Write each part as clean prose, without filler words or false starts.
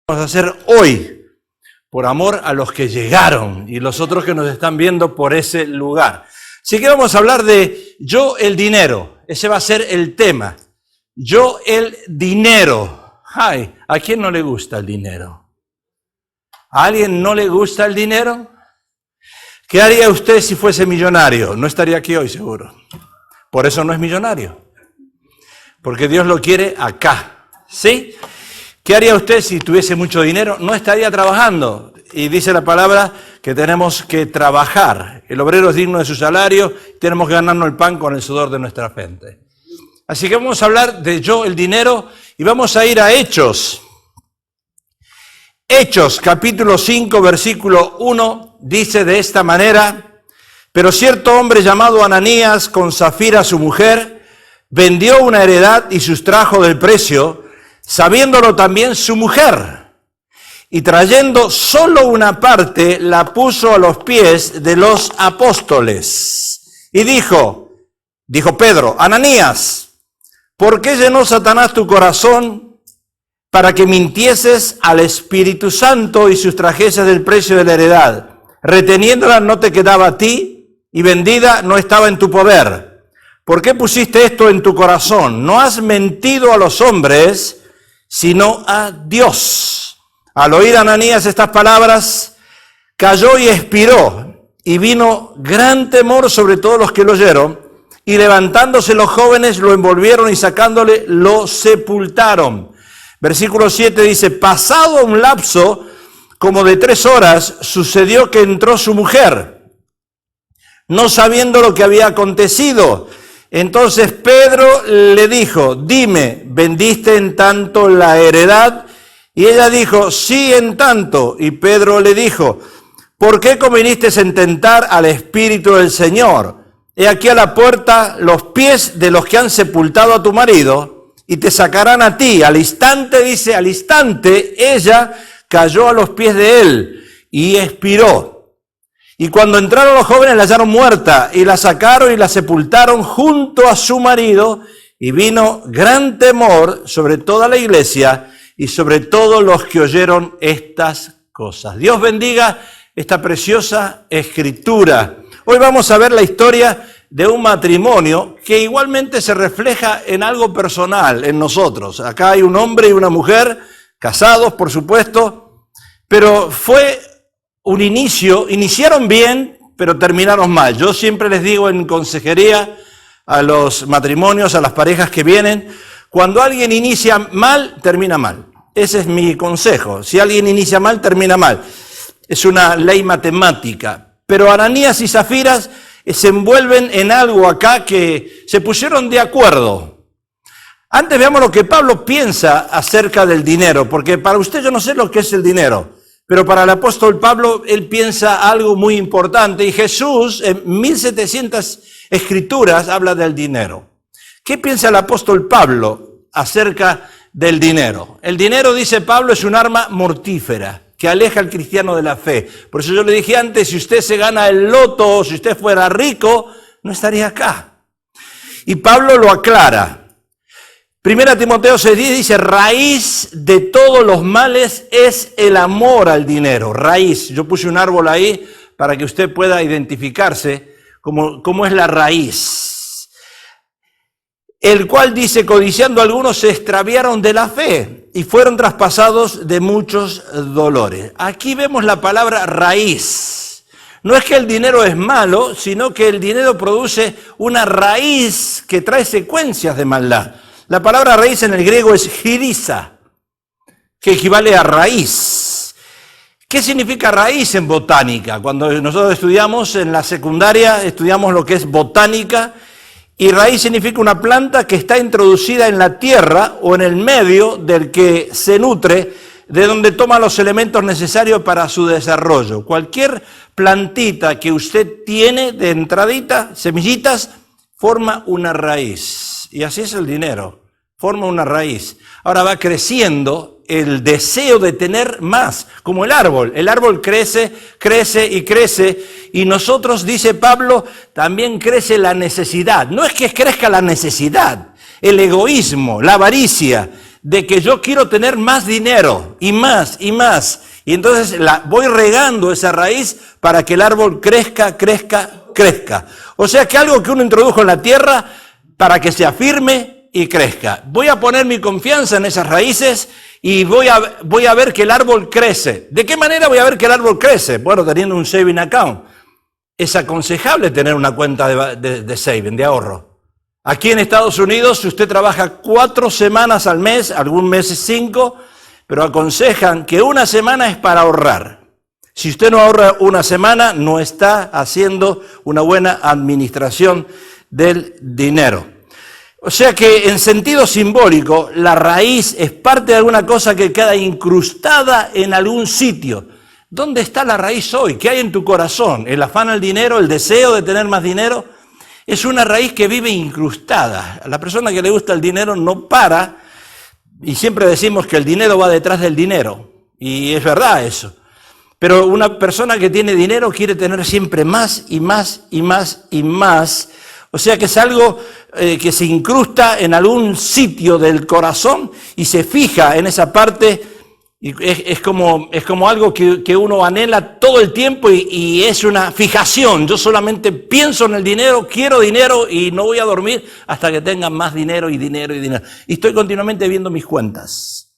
Vamos a hacer hoy, por amor a los que llegaron y los otros que nos están viendo por ese lugar. Así que vamos a hablar de yo el dinero. Ese va a ser el tema. Yo el dinero. Ay, ¿a quién no le gusta el dinero? ¿A alguien no le gusta el dinero? ¿Qué haría usted si fuese millonario? No estaría aquí hoy seguro. Por eso no es millonario. Porque Dios lo quiere acá. ¿Sí? ¿Qué haría usted si tuviese mucho dinero? No estaría trabajando. Y dice la palabra que tenemos que trabajar. El obrero es digno de su salario, tenemos que ganarnos el pan con el sudor de nuestra frente. Así que vamos a hablar de yo, el dinero, y vamos a ir a Hechos. Hechos, capítulo 5, versículo 1, dice de esta manera: pero cierto hombre llamado Ananías, con Safira su mujer, vendió una heredad y sustrajo del precio, sabiéndolo también su mujer, y trayendo solo una parte, la puso a los pies de los apóstoles. Y dijo Pedro: Ananías, ¿por qué llenó Satanás tu corazón para que mintieses al Espíritu Santo y sustrajeses del precio de la heredad? Reteniéndola no te quedaba a ti, y vendida no estaba en tu poder. ¿Por qué pusiste esto en tu corazón? No has mentido a los hombres, sino a Dios. Al oír Ananías estas palabras, cayó y expiró, y vino gran temor sobre todos los que lo oyeron, y levantándose los jóvenes lo envolvieron y sacándole lo sepultaron. Versículo 7 dice: pasado un lapso como de 3 horas, sucedió que entró su mujer, no sabiendo lo que había acontecido. Entonces Pedro le dijo: dime, ¿vendiste en tanto la heredad? Y ella dijo: sí, en tanto. Y Pedro le dijo: ¿por qué conviniste en tentar al Espíritu del Señor? He aquí a la puerta los pies de los que han sepultado a tu marido, y te sacarán a ti. Al instante, dice, al instante, ella cayó a los pies de él y expiró. Y cuando entraron los jóvenes la hallaron muerta, y la sacaron y la sepultaron junto a su marido, y vino gran temor sobre toda la iglesia y sobre todos los que oyeron estas cosas. Dios bendiga esta preciosa escritura. Hoy vamos a ver la historia de un matrimonio que igualmente se refleja en algo personal, en nosotros. Acá hay un hombre y una mujer, casados por supuesto, pero fue un iniciaron bien, pero terminaron mal. Yo siempre les digo en consejería a los matrimonios, a las parejas que vienen, cuando alguien inicia mal, termina mal. Ese es mi consejo. Si alguien inicia mal, termina mal. Es una ley matemática. Pero Ananías y Safira se envuelven en algo acá que se pusieron de acuerdo. Antes veamos lo que Pablo piensa acerca del dinero, porque para usted yo no sé lo que es el dinero. Pero para el apóstol Pablo, él piensa algo muy importante. Y Jesús, en 1700 escrituras, habla del dinero. ¿Qué piensa el apóstol Pablo acerca del dinero? El dinero, dice Pablo, es un arma mortífera que aleja al cristiano de la fe. Por eso yo le dije antes, si usted se gana el loto, si usted fuera rico, no estaría acá. Y Pablo lo aclara. 1 Timoteo 6:10 dice: raíz de todos los males es el amor al dinero. Raíz. Yo puse un árbol ahí para que usted pueda identificarse cómo es la raíz. El cual dice: codiciando algunos se extraviaron de la fe y fueron traspasados de muchos dolores. Aquí vemos la palabra raíz. No es que el dinero es malo, sino que el dinero produce una raíz que trae secuencias de maldad. La palabra raíz en el griego es giriza, que equivale a raíz. ¿Qué significa raíz en botánica? Cuando nosotros estudiamos en la secundaria, estudiamos lo que es botánica, y raíz significa una planta que está introducida en la tierra o en el medio del que se nutre, de donde toma los elementos necesarios para su desarrollo. Cualquier plantita que usted tiene de entradita, semillitas, forma una raíz. Y así es el dinero, forma una raíz. Ahora va creciendo el deseo de tener más, como el árbol. El árbol crece, crece y crece, y nosotros, dice Pablo, también crece la necesidad. No es que crezca la necesidad, el egoísmo, la avaricia, de que yo quiero tener más dinero y más y más. Y entonces voy regando esa raíz para que el árbol crezca, crezca, crezca. O sea que algo que uno introdujo en la tierra para que se afirme y crezca. Voy a poner mi confianza en esas raíces y voy a ver que el árbol crece. ¿De qué manera voy a ver que el árbol crece? Bueno, teniendo un saving account. Es aconsejable tener una cuenta de saving, de ahorro. Aquí en Estados Unidos, si usted trabaja 4 semanas al mes, algún mes 5, pero aconsejan que una semana es para ahorrar. Si usted no ahorra una semana, no está haciendo una buena administración del dinero. O sea que en sentido simbólico, la raíz es parte de alguna cosa que queda incrustada en algún sitio. ¿Dónde está la raíz hoy? ¿Qué hay en tu corazón? ¿El afán al dinero? ¿El deseo de tener más dinero? Es una raíz que vive incrustada. A la persona que le gusta el dinero no para, y siempre decimos que el dinero va detrás del dinero, y es verdad eso. Pero una persona que tiene dinero quiere tener siempre más y más y más y más. O sea que es algo que se incrusta en algún sitio del corazón y se fija en esa parte. Y es como algo que uno anhela todo el tiempo y es una fijación. Yo solamente pienso en el dinero, quiero dinero y no voy a dormir hasta que tenga más dinero y dinero y dinero. Y estoy continuamente viendo mis cuentas.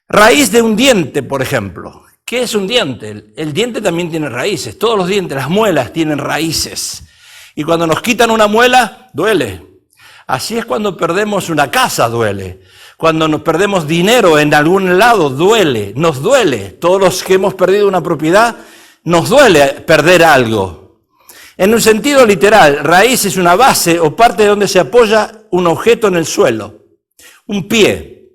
Raíz de un diente, por ejemplo. ¿Qué es un diente? El diente también tiene raíces. Todos los dientes, las muelas tienen raíces. Y cuando nos quitan una muela, duele. Así es cuando perdemos una casa, duele. Cuando nos perdemos dinero en algún lado, duele, nos duele. Todos los que hemos perdido una propiedad, nos duele perder algo. En un sentido literal, raíz es una base o parte de donde se apoya un objeto en el suelo. Un pie.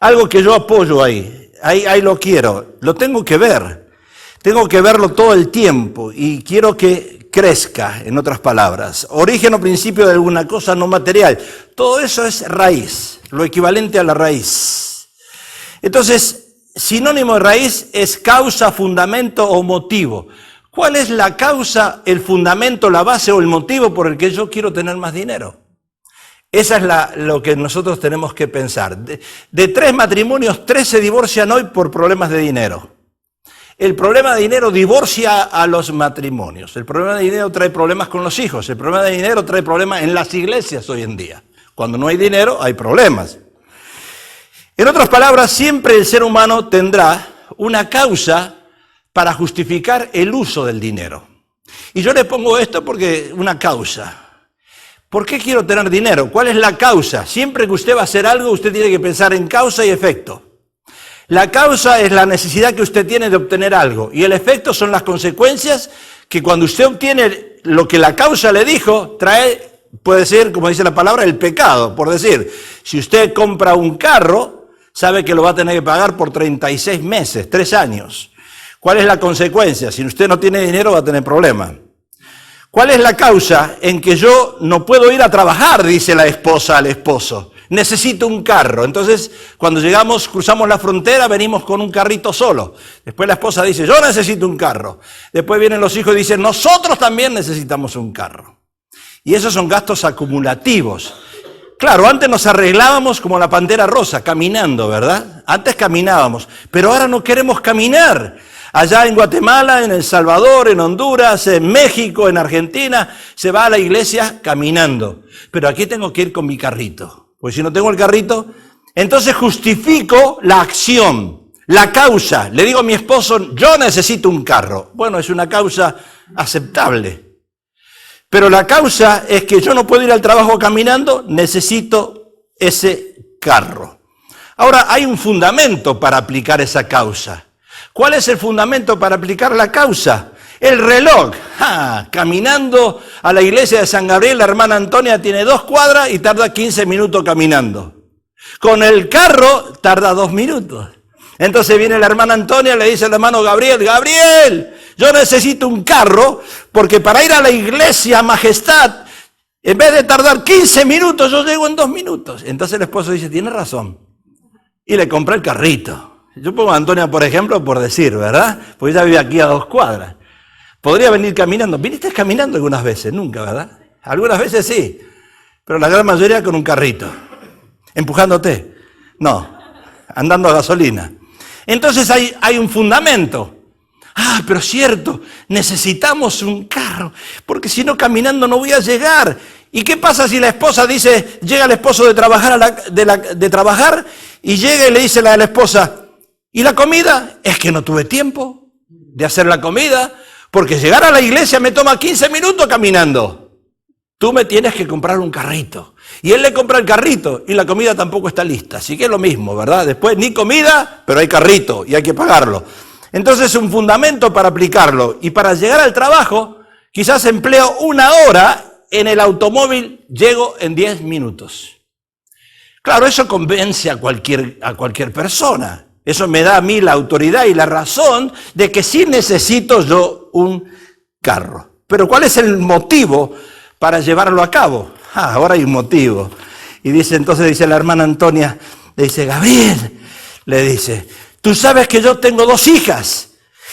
Algo que yo apoyo ahí. Ahí lo quiero. Lo tengo que ver. Tengo que verlo todo el tiempo y quiero que crezca, en otras palabras. Origen o principio de alguna cosa no material. Todo eso es raíz, lo equivalente a la raíz. Entonces, sinónimo de raíz es causa, fundamento o motivo. ¿Cuál es la causa, el fundamento, la base o el motivo por el que yo quiero tener más dinero? Esa es lo que nosotros tenemos que pensar. De 3 matrimonios, 3 se divorcian hoy por problemas de dinero. El problema de dinero divorcia a los matrimonios. El problema de dinero trae problemas con los hijos. El problema de dinero trae problemas en las iglesias hoy en día. Cuando no hay dinero, hay problemas. En otras palabras, siempre el ser humano tendrá una causa para justificar el uso del dinero. Y yo le pongo esto porque una causa. ¿Por qué quiero tener dinero? ¿Cuál es la causa? Siempre que usted va a hacer algo, usted tiene que pensar en causa y efecto. La causa es la necesidad que usted tiene de obtener algo y el efecto son las consecuencias que cuando usted obtiene lo que la causa le dijo, trae, puede ser, como dice la palabra, el pecado. Por decir, si usted compra un carro, sabe que lo va a tener que pagar por 36 meses, 3 años. ¿Cuál es la consecuencia? Si usted no tiene dinero va a tener problemas. ¿Cuál es la causa en que yo no puedo ir a trabajar? Dice la esposa al esposo. Necesito un carro. Entonces, cuando llegamos, cruzamos la frontera, venimos con un carrito solo. Después la esposa dice, yo necesito un carro. Después vienen los hijos y dicen, nosotros también necesitamos un carro. Y esos son gastos acumulativos. Claro, antes nos arreglábamos como la pantera rosa, caminando, ¿verdad? Antes caminábamos, pero ahora no queremos caminar. Allá en Guatemala, en El Salvador, en Honduras, en México, en Argentina, se va a la iglesia caminando. Pero aquí tengo que ir con mi carrito. Porque si no tengo el carrito, entonces justifico la acción, la causa. Le digo a mi esposo, yo necesito un carro. Bueno, es una causa aceptable. Pero la causa es que yo no puedo ir al trabajo caminando, necesito ese carro. Ahora, hay un fundamento para aplicar esa causa. ¿Cuál es el fundamento para aplicar la causa? El reloj. Caminando a la iglesia de San Gabriel, la hermana Antonia tiene 2 cuadras y tarda 15 minutos caminando. Con el carro tarda 2 minutos. Entonces viene la hermana Antonia y le dice al hermano Gabriel, Gabriel, yo necesito un carro porque para ir a la iglesia Majestad, en vez de tardar 15 minutos, yo llego en 2 minutos. Entonces el esposo dice, tiene razón. Y le compré el carrito. Yo pongo a Antonia, por ejemplo, por decir, ¿verdad? Porque ella vive aquí a 2 cuadras. Podría venir caminando. ¿Viniste caminando algunas veces? Nunca, ¿verdad? Algunas veces sí, pero la gran mayoría con un carrito, empujándote. No, andando a gasolina. Entonces hay un fundamento. Ah, pero cierto, necesitamos un carro, porque si no caminando no voy a llegar. ¿Y qué pasa si la esposa dice, llega el esposo de trabajar, de trabajar y llega y le dice a la esposa, ¿y la comida? Es que no tuve tiempo de hacer la comida, porque llegar a la iglesia me toma 15 minutos caminando. Tú me tienes que comprar un carrito. Y él le compra el carrito y la comida tampoco está lista. Así que es lo mismo, ¿verdad? Después ni comida, pero hay carrito y hay que pagarlo. Entonces es un fundamento para aplicarlo. Y para llegar al trabajo, quizás empleo 1 hora en el automóvil, llego en 10 minutos. Claro, eso convence a cualquier persona. Eso me da a mí la autoridad y la razón de que sí necesito yo un carro. Pero ¿cuál es el motivo para llevarlo a cabo? Ahora hay un motivo. Y entonces dice la hermana Antonia, le dice, Gabriel, le dice, tú sabes que yo tengo 2 hijas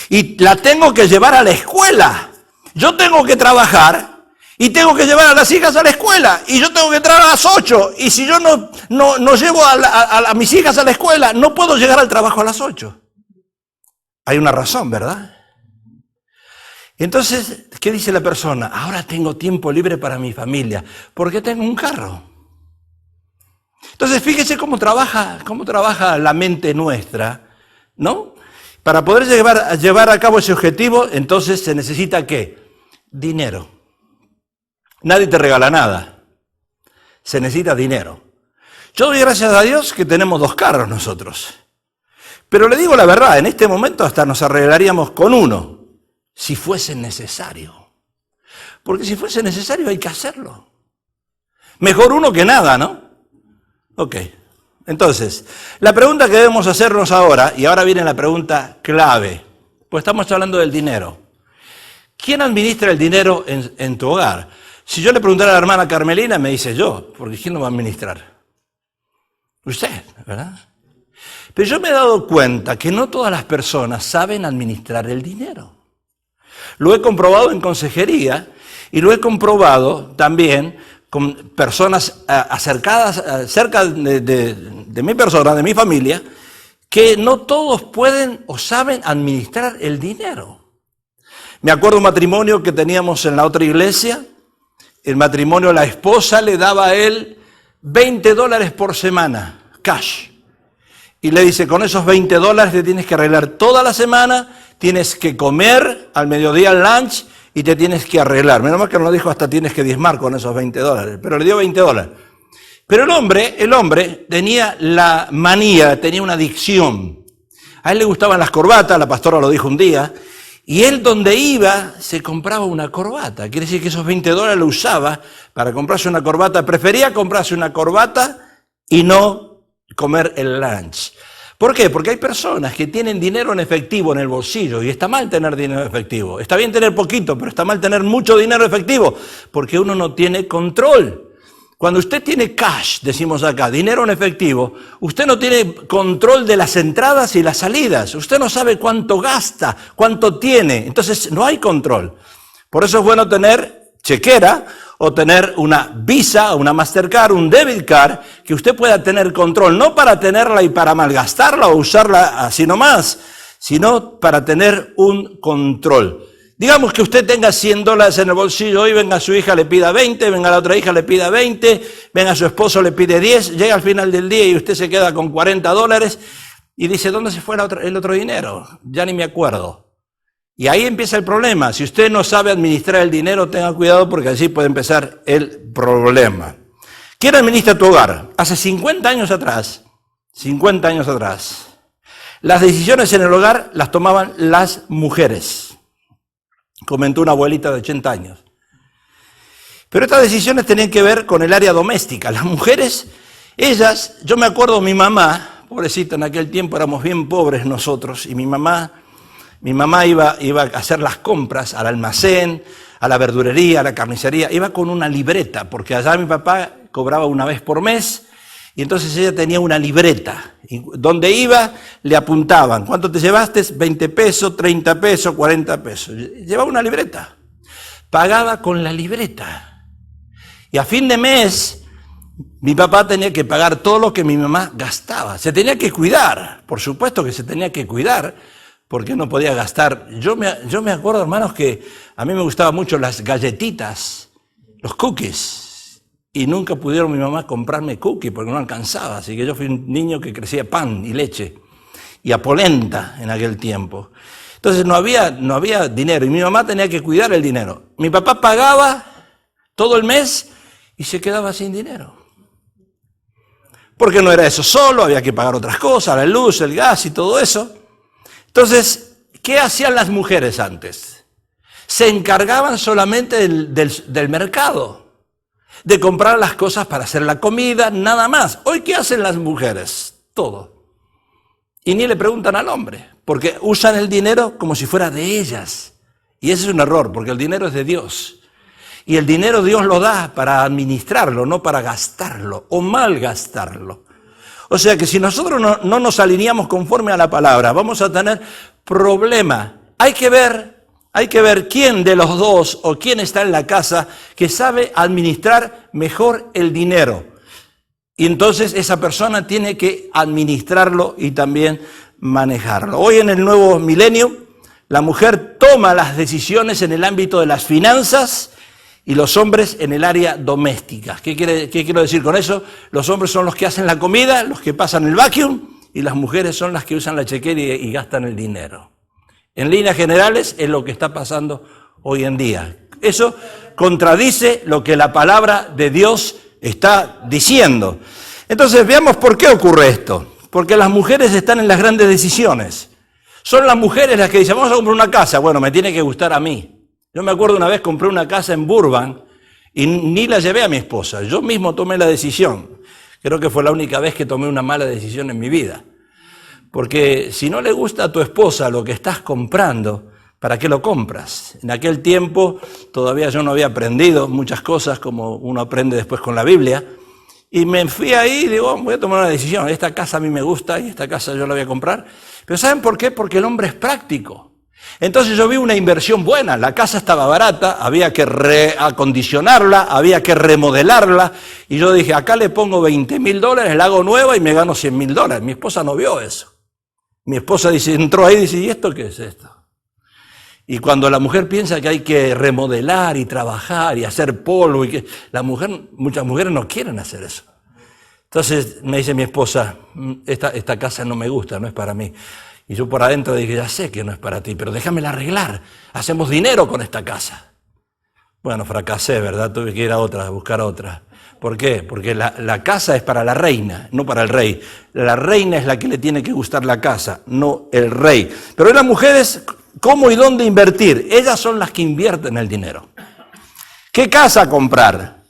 y la tengo que llevar a la escuela. Yo tengo que trabajar y tengo que llevar a las hijas a la escuela y yo tengo que entrar a las 8 y si yo no llevo a mis hijas a la escuela, no puedo llegar al trabajo a las 8. Hay una razón, ¿verdad? Entonces, ¿qué dice la persona? Ahora tengo tiempo libre para mi familia, porque tengo un carro. Entonces, fíjese cómo trabaja la mente nuestra, ¿no? Para poder llevar a cabo ese objetivo, entonces se necesita ¿qué? Dinero. Nadie te regala nada. Se necesita dinero. Yo doy gracias a Dios que tenemos 2 carros nosotros. Pero le digo la verdad, en este momento hasta nos arreglaríamos con 1. Si fuese necesario. Porque si fuese necesario hay que hacerlo. Mejor 1 que nada, ¿no? Ok. Entonces, la pregunta que debemos hacernos ahora, y ahora viene la pregunta clave, pues estamos hablando del dinero. ¿Quién administra el dinero en tu hogar? Si yo le preguntara a la hermana Carmelina, me dice yo, porque ¿quién lo va a administrar? Usted, ¿verdad? Pero yo me he dado cuenta que no todas las personas saben administrar el dinero. Lo he comprobado en consejería y lo he comprobado también con personas acercadas, cerca de mi persona, de mi familia, que no todos pueden o saben administrar el dinero. Me acuerdo un matrimonio que teníamos en la otra iglesia. El matrimonio, la esposa le daba a él $20 por semana, cash. Y le dice, con esos $20 te tienes que arreglar toda la semana, tienes que comer al mediodía el lunch y te tienes que arreglar. Menos mal que no lo dijo hasta tienes que diezmar con esos $20, pero le dio $20. Pero el hombre tenía la manía, tenía una adicción. A él le gustaban las corbatas, la pastora lo dijo un día, y él donde iba se compraba una corbata. Quiere decir que esos $20 lo usaba para comprarse una corbata. Prefería comprarse una corbata y no comer el lunch. ¿Por qué? Porque hay personas que tienen dinero en efectivo en el bolsillo y está mal tener dinero en efectivo. Está bien tener poquito, pero está mal tener mucho dinero en efectivo porque uno no tiene control. Cuando usted tiene cash, decimos acá, dinero en efectivo, usted no tiene control de las entradas y las salidas. Usted no sabe cuánto gasta, cuánto tiene. Entonces no hay control. Por eso es bueno tener chequera o tener una Visa, una Mastercard, un debit card, que usted pueda tener control, no para tenerla y para malgastarla o usarla así nomás, sino para tener un control. Digamos que usted tenga $100 en el bolsillo, hoy venga su hija le pida 20, venga la otra hija le pida 20, venga su esposo le pide 10, llega al final del día y usted se queda con $40 y dice, ¿dónde se fue el otro dinero? Ya ni me acuerdo. Y ahí empieza el problema. Si usted no sabe administrar el dinero, tenga cuidado porque así puede empezar el problema. ¿Quién administra tu hogar? Hace 50 años atrás, las decisiones en el hogar las tomaban las mujeres. Comentó una abuelita de 80 años. Pero estas decisiones tenían que ver con el área doméstica. Las mujeres, ellas, yo me acuerdo mi mamá, pobrecita, en aquel tiempo éramos bien pobres nosotros, y mi mamá iba a hacer las compras al almacén, a la verdurería, a la carnicería, iba con una libreta, porque allá mi papá cobraba una vez por mes, y entonces ella tenía una libreta, y donde iba le apuntaban, ¿cuánto te llevaste? 20 pesos, 30 pesos, 40 pesos. Llevaba una libreta, pagaba con la libreta. Y a fin de mes Mi papá tenía que pagar todo lo que mi mamá gastaba. Se tenía que cuidar, por supuesto que se tenía que cuidar, porque no podía gastar. Yo me acuerdo, hermanos, que a mí me gustaban mucho las galletitas, los cookies, y nunca pudieron mi mamá comprarme cookies porque no alcanzaba. Así que yo fui un niño que crecía pan y leche y a polenta en aquel tiempo. Entonces no había dinero y mi mamá tenía que cuidar el dinero. Mi papá pagaba todo el mes y se quedaba sin dinero. Porque no era eso solo, había que pagar otras cosas, la luz, el gas y todo eso. Entonces, ¿qué hacían las mujeres antes? Se encargaban solamente del mercado, de comprar las cosas para hacer la comida, nada más. Hoy, ¿qué hacen las mujeres? Todo. Y ni le preguntan al hombre, porque usan el dinero como si fuera de ellas. Y ese es un error, porque el dinero es de Dios. Y el dinero Dios lo da para administrarlo, no para gastarlo o malgastarlo. O sea que si nosotros no nos alineamos conforme a la palabra, vamos a tener problema. Hay que ver quién de los dos o quién está en la casa que sabe administrar mejor el dinero. Y entonces esa persona tiene que administrarlo y también manejarlo. Hoy en el nuevo milenio, la mujer toma las decisiones en el ámbito de las finanzas y los hombres en el área doméstica. ¿Qué quiero decir con eso? Los hombres son los que hacen la comida, los que pasan el vacuum, y las mujeres son las que usan la chequera y gastan el dinero. En líneas generales es lo que está pasando hoy en día. Eso contradice lo que la palabra de Dios está diciendo. Entonces veamos por qué ocurre esto. Porque las mujeres están en las grandes decisiones. Son las mujeres las que dicen, vamos a comprar una casa. Bueno, me tiene que gustar a mí. Yo me acuerdo una vez compré una casa en Burbank y ni la llevé a mi esposa. Yo mismo tomé la decisión. Creo que fue la única vez que tomé una mala decisión en mi vida. Porque si no le gusta a tu esposa lo que estás comprando, ¿para qué lo compras? En aquel tiempo todavía yo no había aprendido muchas cosas como uno aprende después con la Biblia. Y me fui ahí y digo, voy a tomar una decisión. Esta casa a mí me gusta y esta casa yo la voy a comprar. Pero ¿saben por qué? Porque el hombre es práctico. Entonces yo vi una inversión buena, la casa estaba barata, había que reacondicionarla, había que remodelarla, y yo dije, acá le pongo $20,000, la hago nueva y me gano $100,000. Mi esposa no vio eso. Mi esposa entró ahí y dice, ¿y esto qué es esto? Y cuando la mujer piensa que hay que remodelar y trabajar y hacer polvo, muchas mujeres no quieren hacer eso. Entonces me dice mi esposa, esta casa no me gusta, no es para mí. Y yo por adentro dije, ya sé que no es para ti, pero déjamela arreglar. Hacemos dinero con esta casa. Bueno, fracasé, ¿verdad? Tuve que ir a buscar otra. ¿Por qué? Porque la casa es para la reina, no para el rey. La reina es la que le tiene que gustar la casa, no el rey. Pero las mujeres, ¿cómo y dónde invertir? Ellas son las que invierten el dinero. ¿Qué casa comprar?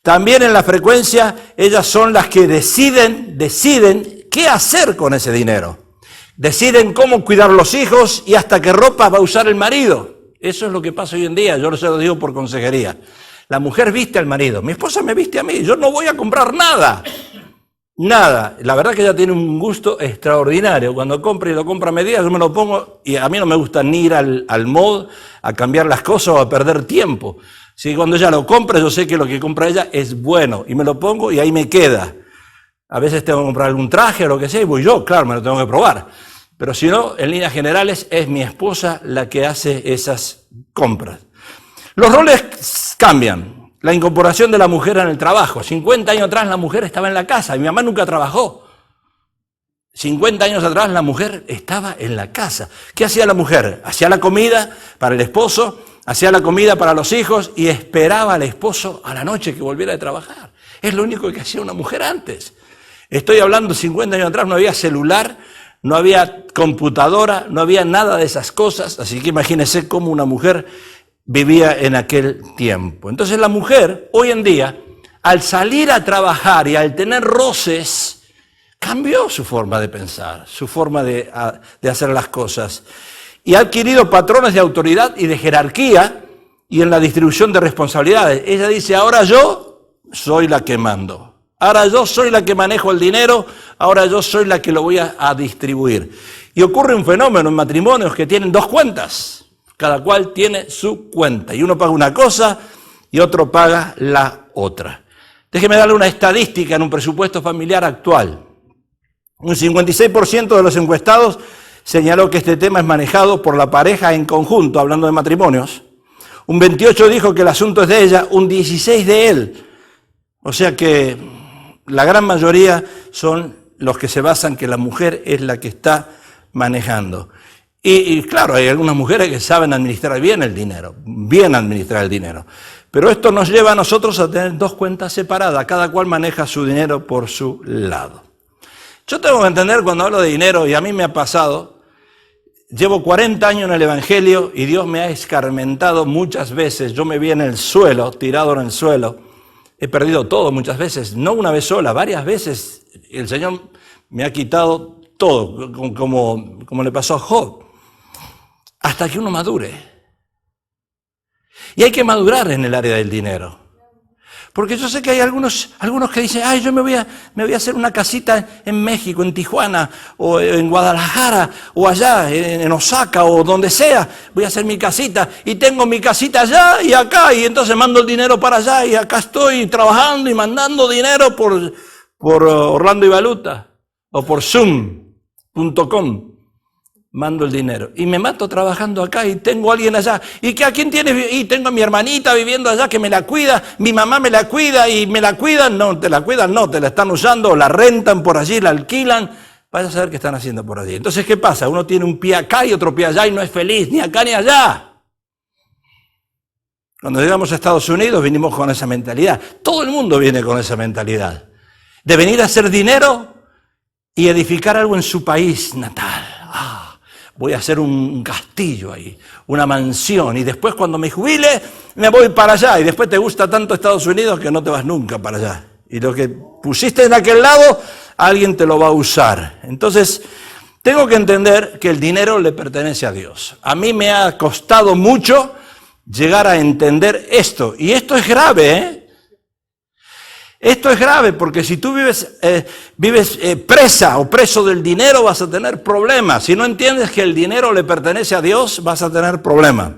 También en la frecuencia, ellas son las que deciden qué hacer con ese dinero. Deciden cómo cuidar los hijos y hasta qué ropa va a usar el marido. Eso es lo que pasa hoy en día, yo se lo digo por consejería. La mujer viste al marido, mi esposa me viste a mí, yo no voy a comprar nada. Nada. La verdad que ella tiene un gusto extraordinario. Cuando compra y lo compra a medida, yo me lo pongo y a mí no me gusta ni ir al mall a cambiar las cosas o a perder tiempo. Si cuando ella lo compra, yo sé que lo que compra ella es bueno y me lo pongo y ahí me queda. A veces tengo que comprar algún traje o lo que sea y voy yo, claro, me lo tengo que probar. Pero si no, en líneas generales, es mi esposa la que hace esas compras. Los roles cambian. La incorporación de la mujer en el trabajo. 50 años atrás la mujer estaba en la casa y mi mamá nunca trabajó. 50 años atrás la mujer estaba en la casa. ¿Qué hacía la mujer? Hacía la comida para el esposo, hacía la comida para los hijos y esperaba al esposo a la noche que volviera de trabajar. Es lo único que hacía una mujer antes. Estoy hablando 50 años atrás, no había celular, no había computadora, no había nada de esas cosas, así que imagínense cómo una mujer vivía en aquel tiempo. Entonces la mujer, hoy en día, al salir a trabajar y al tener roces, cambió su forma de pensar, su forma de hacer las cosas, y ha adquirido patrones de autoridad y de jerarquía y en la distribución de responsabilidades. Ella dice, ahora yo soy la que mando. Ahora yo soy la que manejo el dinero, ahora yo soy la que lo voy a distribuir. Y ocurre un fenómeno en matrimonios que tienen dos cuentas, cada cual tiene su cuenta, y uno paga una cosa y otro paga la otra. Déjeme darle una estadística en un presupuesto familiar actual. Un 56% de los encuestados señaló que este tema es manejado por la pareja en conjunto, hablando de matrimonios. Un 28% dijo que el asunto es de ella, un 16% de él. O sea que la gran mayoría son los que se basan que la mujer es la que está manejando. Y claro, hay algunas mujeres que saben administrar bien el dinero, bien administrar el dinero. Pero esto nos lleva a nosotros a tener dos cuentas separadas, cada cual maneja su dinero por su lado. Yo tengo que entender cuando hablo de dinero, y a mí me ha pasado, llevo 40 años en el Evangelio y Dios me ha escarmentado muchas veces. Yo me vi en el suelo, tirado en el suelo, he perdido todo muchas veces, no una vez sola, varias veces el Señor me ha quitado todo, como le pasó a Job, hasta que uno madure. Y hay que madurar en el área del dinero. Porque yo sé que hay algunos que dicen, ay, yo me voy a hacer una casita en México, en Tijuana, o en Guadalajara, o allá, en Osaka, o donde sea. Voy a hacer mi casita, y tengo mi casita allá y acá, y entonces mando el dinero para allá, y acá estoy trabajando y mandando dinero por Orlando y Valuta, o por Zoom.com. Mando el dinero y me mato trabajando acá y tengo a alguien allá. ¿Y que a quién tiene? Y tengo a mi hermanita viviendo allá que me la cuida, mi mamá me la cuida y me la cuidan. No, te la cuidan, no, te la están usando, la rentan por allí, la alquilan. Vaya a saber qué están haciendo por allí. Entonces, ¿qué pasa? Uno tiene un pie acá y otro pie allá y no es feliz, ni acá ni allá. Cuando llegamos a Estados Unidos vinimos con esa mentalidad. Todo el mundo viene con esa mentalidad. De venir a hacer dinero y edificar algo en su país natal. Voy a hacer un castillo ahí, una mansión, y después cuando me jubile me voy para allá, y después te gusta tanto Estados Unidos que no te vas nunca para allá. Y lo que pusiste en aquel lado, alguien te lo va a usar. Entonces, tengo que entender que el dinero le pertenece a Dios. A mí me ha costado mucho llegar a entender esto, y esto es grave, ¿eh? Esto es grave porque si tú vives presa o preso del dinero vas a tener problemas. Si no entiendes que el dinero le pertenece a Dios, vas a tener problemas.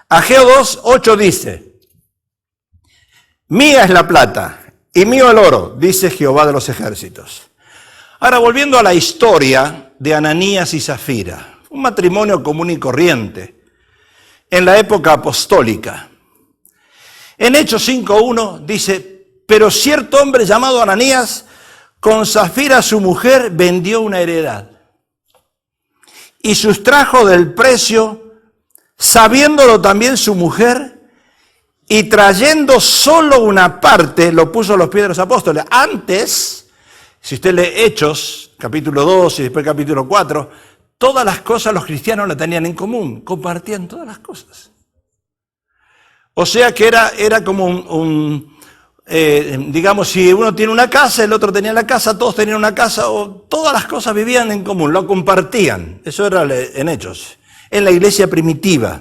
Ageo 2:8 dice, mía es la plata y mío el oro, dice Jehová de los ejércitos. Ahora, volviendo a la historia de Ananías y Zafira, un matrimonio común y corriente en la época apostólica. En Hechos 5:1 dice, pero cierto hombre llamado Ananías, con Zafira su mujer, vendió una heredad y sustrajo del precio, sabiéndolo también su mujer, y trayendo solo una parte, lo puso a los pies de los apóstoles. Antes, si usted lee Hechos, capítulo 2 y después capítulo 4, todas las cosas los cristianos la tenían en común, compartían todas las cosas. O sea que era como digamos, si uno tiene una casa, el otro tenía la casa, todos tenían una casa, o todas las cosas vivían en común, lo compartían. Eso era en Hechos, en la iglesia primitiva.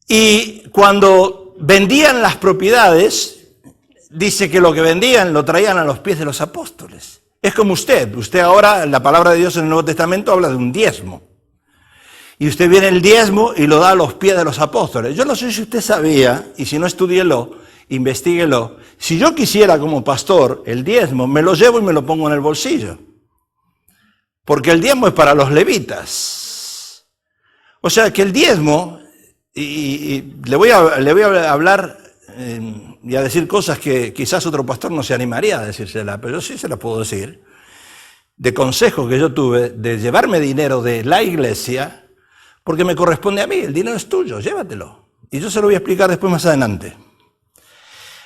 Y cuando vendían las propiedades, dice que lo que vendían lo traían a los pies de los apóstoles. Es como usted ahora, la palabra de Dios en el Nuevo Testamento habla de un diezmo. Y usted viene el diezmo y lo da a los pies de los apóstoles. Yo no sé si usted sabía, y si no, estúdielo, investíguelo. Si yo quisiera como pastor el diezmo, me lo llevo y me lo pongo en el bolsillo. Porque el diezmo es para los levitas. O sea que el diezmo, y le voy a hablar y a decir cosas que quizás otro pastor no se animaría a decírsela, pero yo sí se las puedo decir. De consejos que yo tuve de llevarme dinero de la iglesia, porque me corresponde a mí, el dinero es tuyo, llévatelo. Y yo se lo voy a explicar después más adelante.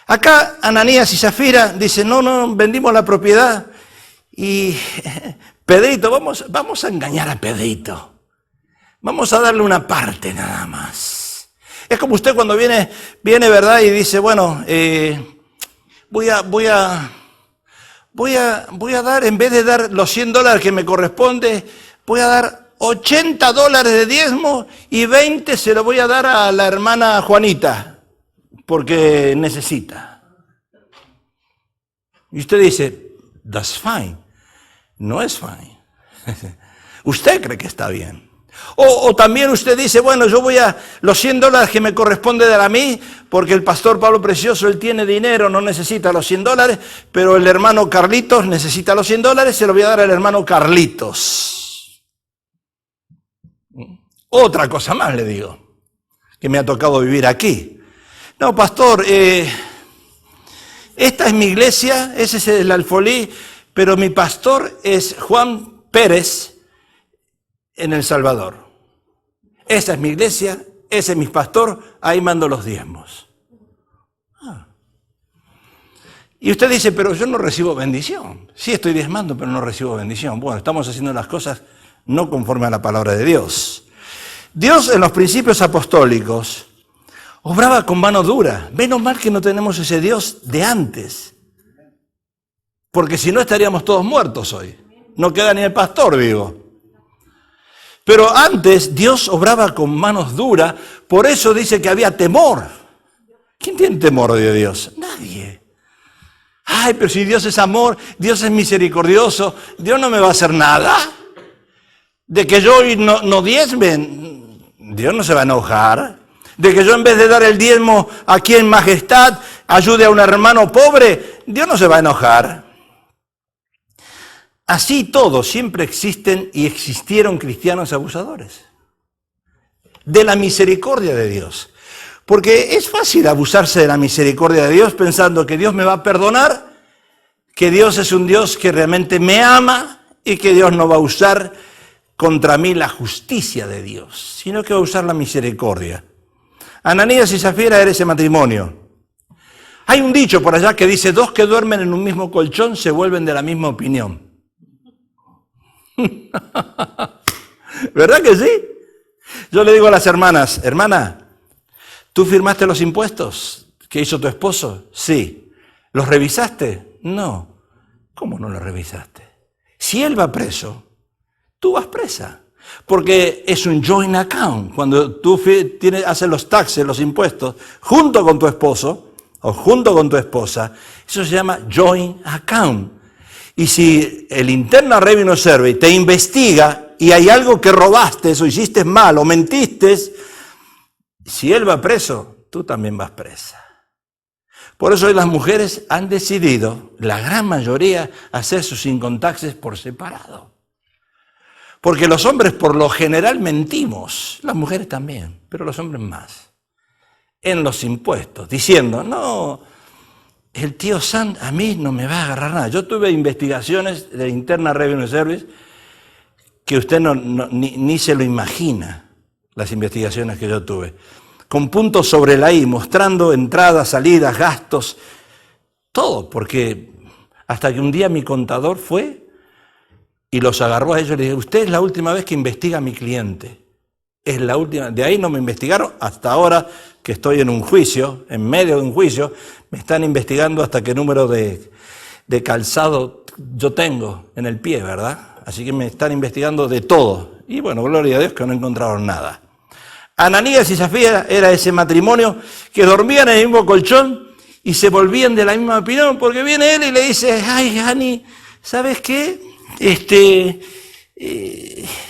Acá Ananías y Zafira dicen, no, vendimos la propiedad y Pedrito, vamos a engañar a Pedrito. Vamos a darle una parte nada más. Es como usted cuando viene, ¿verdad? Y dice, bueno, voy a dar, en vez de dar los $100 que me corresponde, voy a dar $80 de diezmo y 20 se lo voy a dar a la hermana Juanita, porque necesita. Y usted dice, that's fine. No es fine. Usted cree que está bien. O también usted dice, bueno, yo voy a los $100 que me corresponde dar a mí, porque el pastor Pablo Precioso, él tiene dinero, no necesita los $100, pero el hermano Carlitos necesita los $100, se lo voy a dar al hermano Carlitos. Otra cosa más le digo, que me ha tocado vivir aquí. No, pastor, esta es mi iglesia, ese es el Alfolí, pero mi pastor es Juan Pérez en El Salvador. Esa es mi iglesia, ese es mi pastor, ahí mando los diezmos. Y usted dice, pero yo no recibo bendición. Sí estoy diezmando, pero no recibo bendición. Bueno, estamos haciendo las cosas no conforme a la palabra de Dios. Dios en los principios apostólicos obraba con mano dura. Menos mal que no tenemos ese Dios de antes. Porque si no estaríamos todos muertos hoy. No queda ni el pastor vivo. Pero antes Dios obraba con manos duras, por eso dice que había temor. ¿Quién tiene temor de Dios? Nadie. Ay, pero si Dios es amor, Dios es misericordioso, Dios no me va a hacer nada. De que yo hoy no diezme, Dios no se va a enojar. De que yo en vez de dar el diezmo aquí en majestad, ayude a un hermano pobre, Dios no se va a enojar. Así todos siempre existen y existieron cristianos abusadores de la misericordia de Dios. Porque es fácil abusarse de la misericordia de Dios pensando que Dios me va a perdonar, que Dios es un Dios que realmente me ama y que Dios no va a usar contra mí la justicia de Dios, sino que va a usar la misericordia. Ananías y Zafira era ese matrimonio. Hay un dicho por allá que dice, 2 que duermen en un mismo colchón se vuelven de la misma opinión. ¿Verdad que sí? Yo le digo a las hermanas, hermana, ¿tú firmaste los impuestos que hizo tu esposo? Sí. ¿Los revisaste? No. ¿Cómo no los revisaste? Si él va preso, tú vas presa. Porque es un joint account. Cuando tú haces los taxes, los impuestos, junto con tu esposo o junto con tu esposa, eso se llama joint account. Y si el Internal Revenue Service te investiga y hay algo que robaste, o hiciste mal, o mentiste, si él va preso, tú también vas presa. Por eso hoy las mujeres han decidido, la gran mayoría, hacer sus income taxes por separado. Porque los hombres por lo general mentimos, las mujeres también, pero los hombres más, en los impuestos, diciendo, no, el tío Sam a mí no me va a agarrar nada. Yo tuve investigaciones de Internal Revenue Service que usted ni se lo imagina, las investigaciones que yo tuve, con puntos sobre la I, mostrando entradas, salidas, gastos, todo, porque hasta que un día mi contador fue y los agarró a ellos y le dije, usted es la última vez que investiga a mi cliente. Es la última, de ahí no me investigaron hasta ahora que estoy en un juicio, en medio de un juicio, me están investigando hasta qué número de calzado yo tengo en el pie, ¿verdad? Así que me están investigando de todo. Y bueno, gloria a Dios que no encontraron nada. Ananías y Zafira era ese matrimonio que dormían en el mismo colchón y se volvían de la misma opinión, porque viene él y le dice, ay, Ani, ¿sabes qué?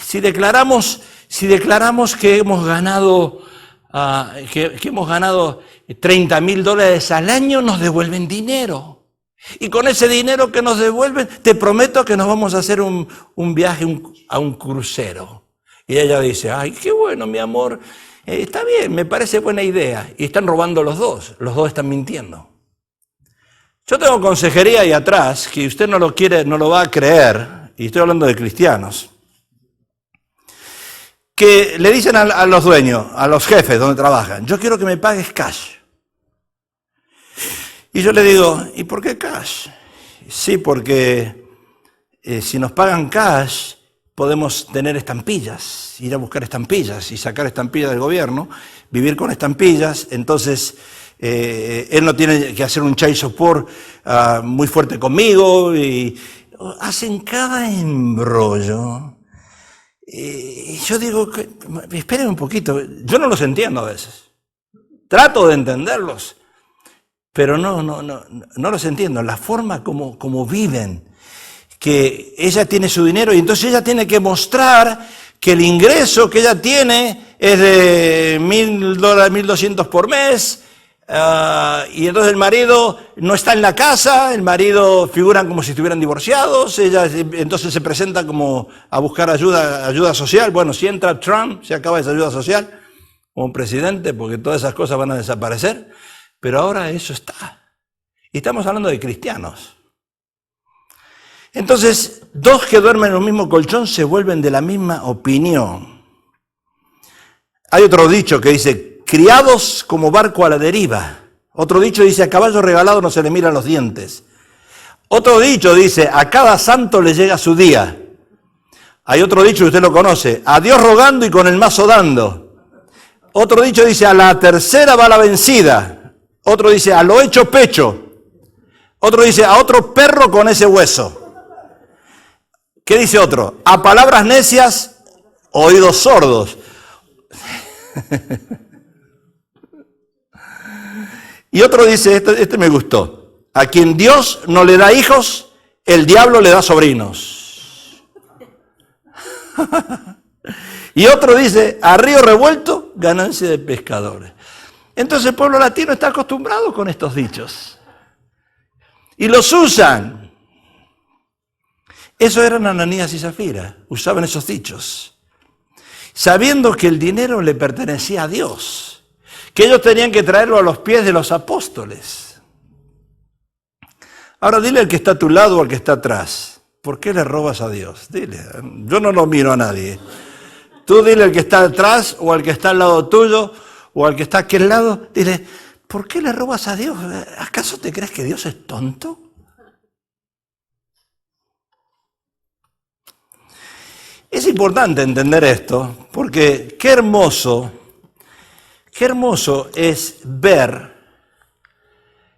Si declaramos que hemos ganado $30,000 al año, nos devuelven dinero. Y con ese dinero que nos devuelven, te prometo que nos vamos a hacer un viaje a un crucero. Y ella dice, ay, qué bueno, mi amor, está bien, me parece buena idea. Y están robando los dos están mintiendo. Yo tengo consejería ahí atrás, que usted no lo va a creer, y estoy hablando de cristianos, que le dicen a los dueños, a los jefes donde trabajan, yo quiero que me pagues cash. Y yo le digo, ¿y por qué cash? Sí, porque si nos pagan cash, podemos tener estampillas, ir a buscar estampillas y sacar estampillas del gobierno, vivir con estampillas, entonces él no tiene que hacer un child support muy fuerte conmigo, y hacen cada embrollo. Y yo digo, esperen un poquito, yo no los entiendo a veces, trato de entenderlos, pero no los entiendo, la forma como viven, que ella tiene su dinero y entonces ella tiene que mostrar que el ingreso que ella tiene es de $1,000, 1,200 por mes, y entonces el marido no está en la casa, el marido figuran como si estuvieran divorciados, ella entonces se presenta como a buscar ayuda social. Bueno, si entra Trump, se acaba esa ayuda social como presidente, porque todas esas cosas van a desaparecer, pero ahora eso está. Y estamos hablando de cristianos. Entonces, dos que duermen en un mismo colchón se vuelven de la misma opinión. Hay otro dicho que dice, criados como barco a la deriva. Otro dicho dice, a caballo regalado no se le miran los dientes. Otro dicho dice, a cada santo le llega su día. Hay otro dicho que usted lo conoce, a Dios rogando y con el mazo dando. Otro dicho dice, a la tercera va la vencida. Otro dice, a lo hecho pecho. Otro dice, a otro perro con ese hueso. ¿Qué dice otro? A palabras necias, oídos sordos. Y otro dice, este me gustó, a quien Dios no le da hijos, el diablo le da sobrinos. Y otro dice, a río revuelto, ganancia de pescadores. Entonces el pueblo latino está acostumbrado con estos dichos. Y los usan. Eso eran Ananías y Zafira, usaban esos dichos, sabiendo que el dinero le pertenecía a Dios, que ellos tenían que traerlo a los pies de los apóstoles. Ahora dile al que está a tu lado o al que está atrás, ¿por qué le robas a Dios? Dile, yo no lo miro a nadie. Tú dile al que está atrás o al que está al lado tuyo o al que está a aquel lado, dile, ¿por qué le robas a Dios? ¿Acaso te crees que Dios es tonto? Es importante entender esto, porque qué hermoso es ver.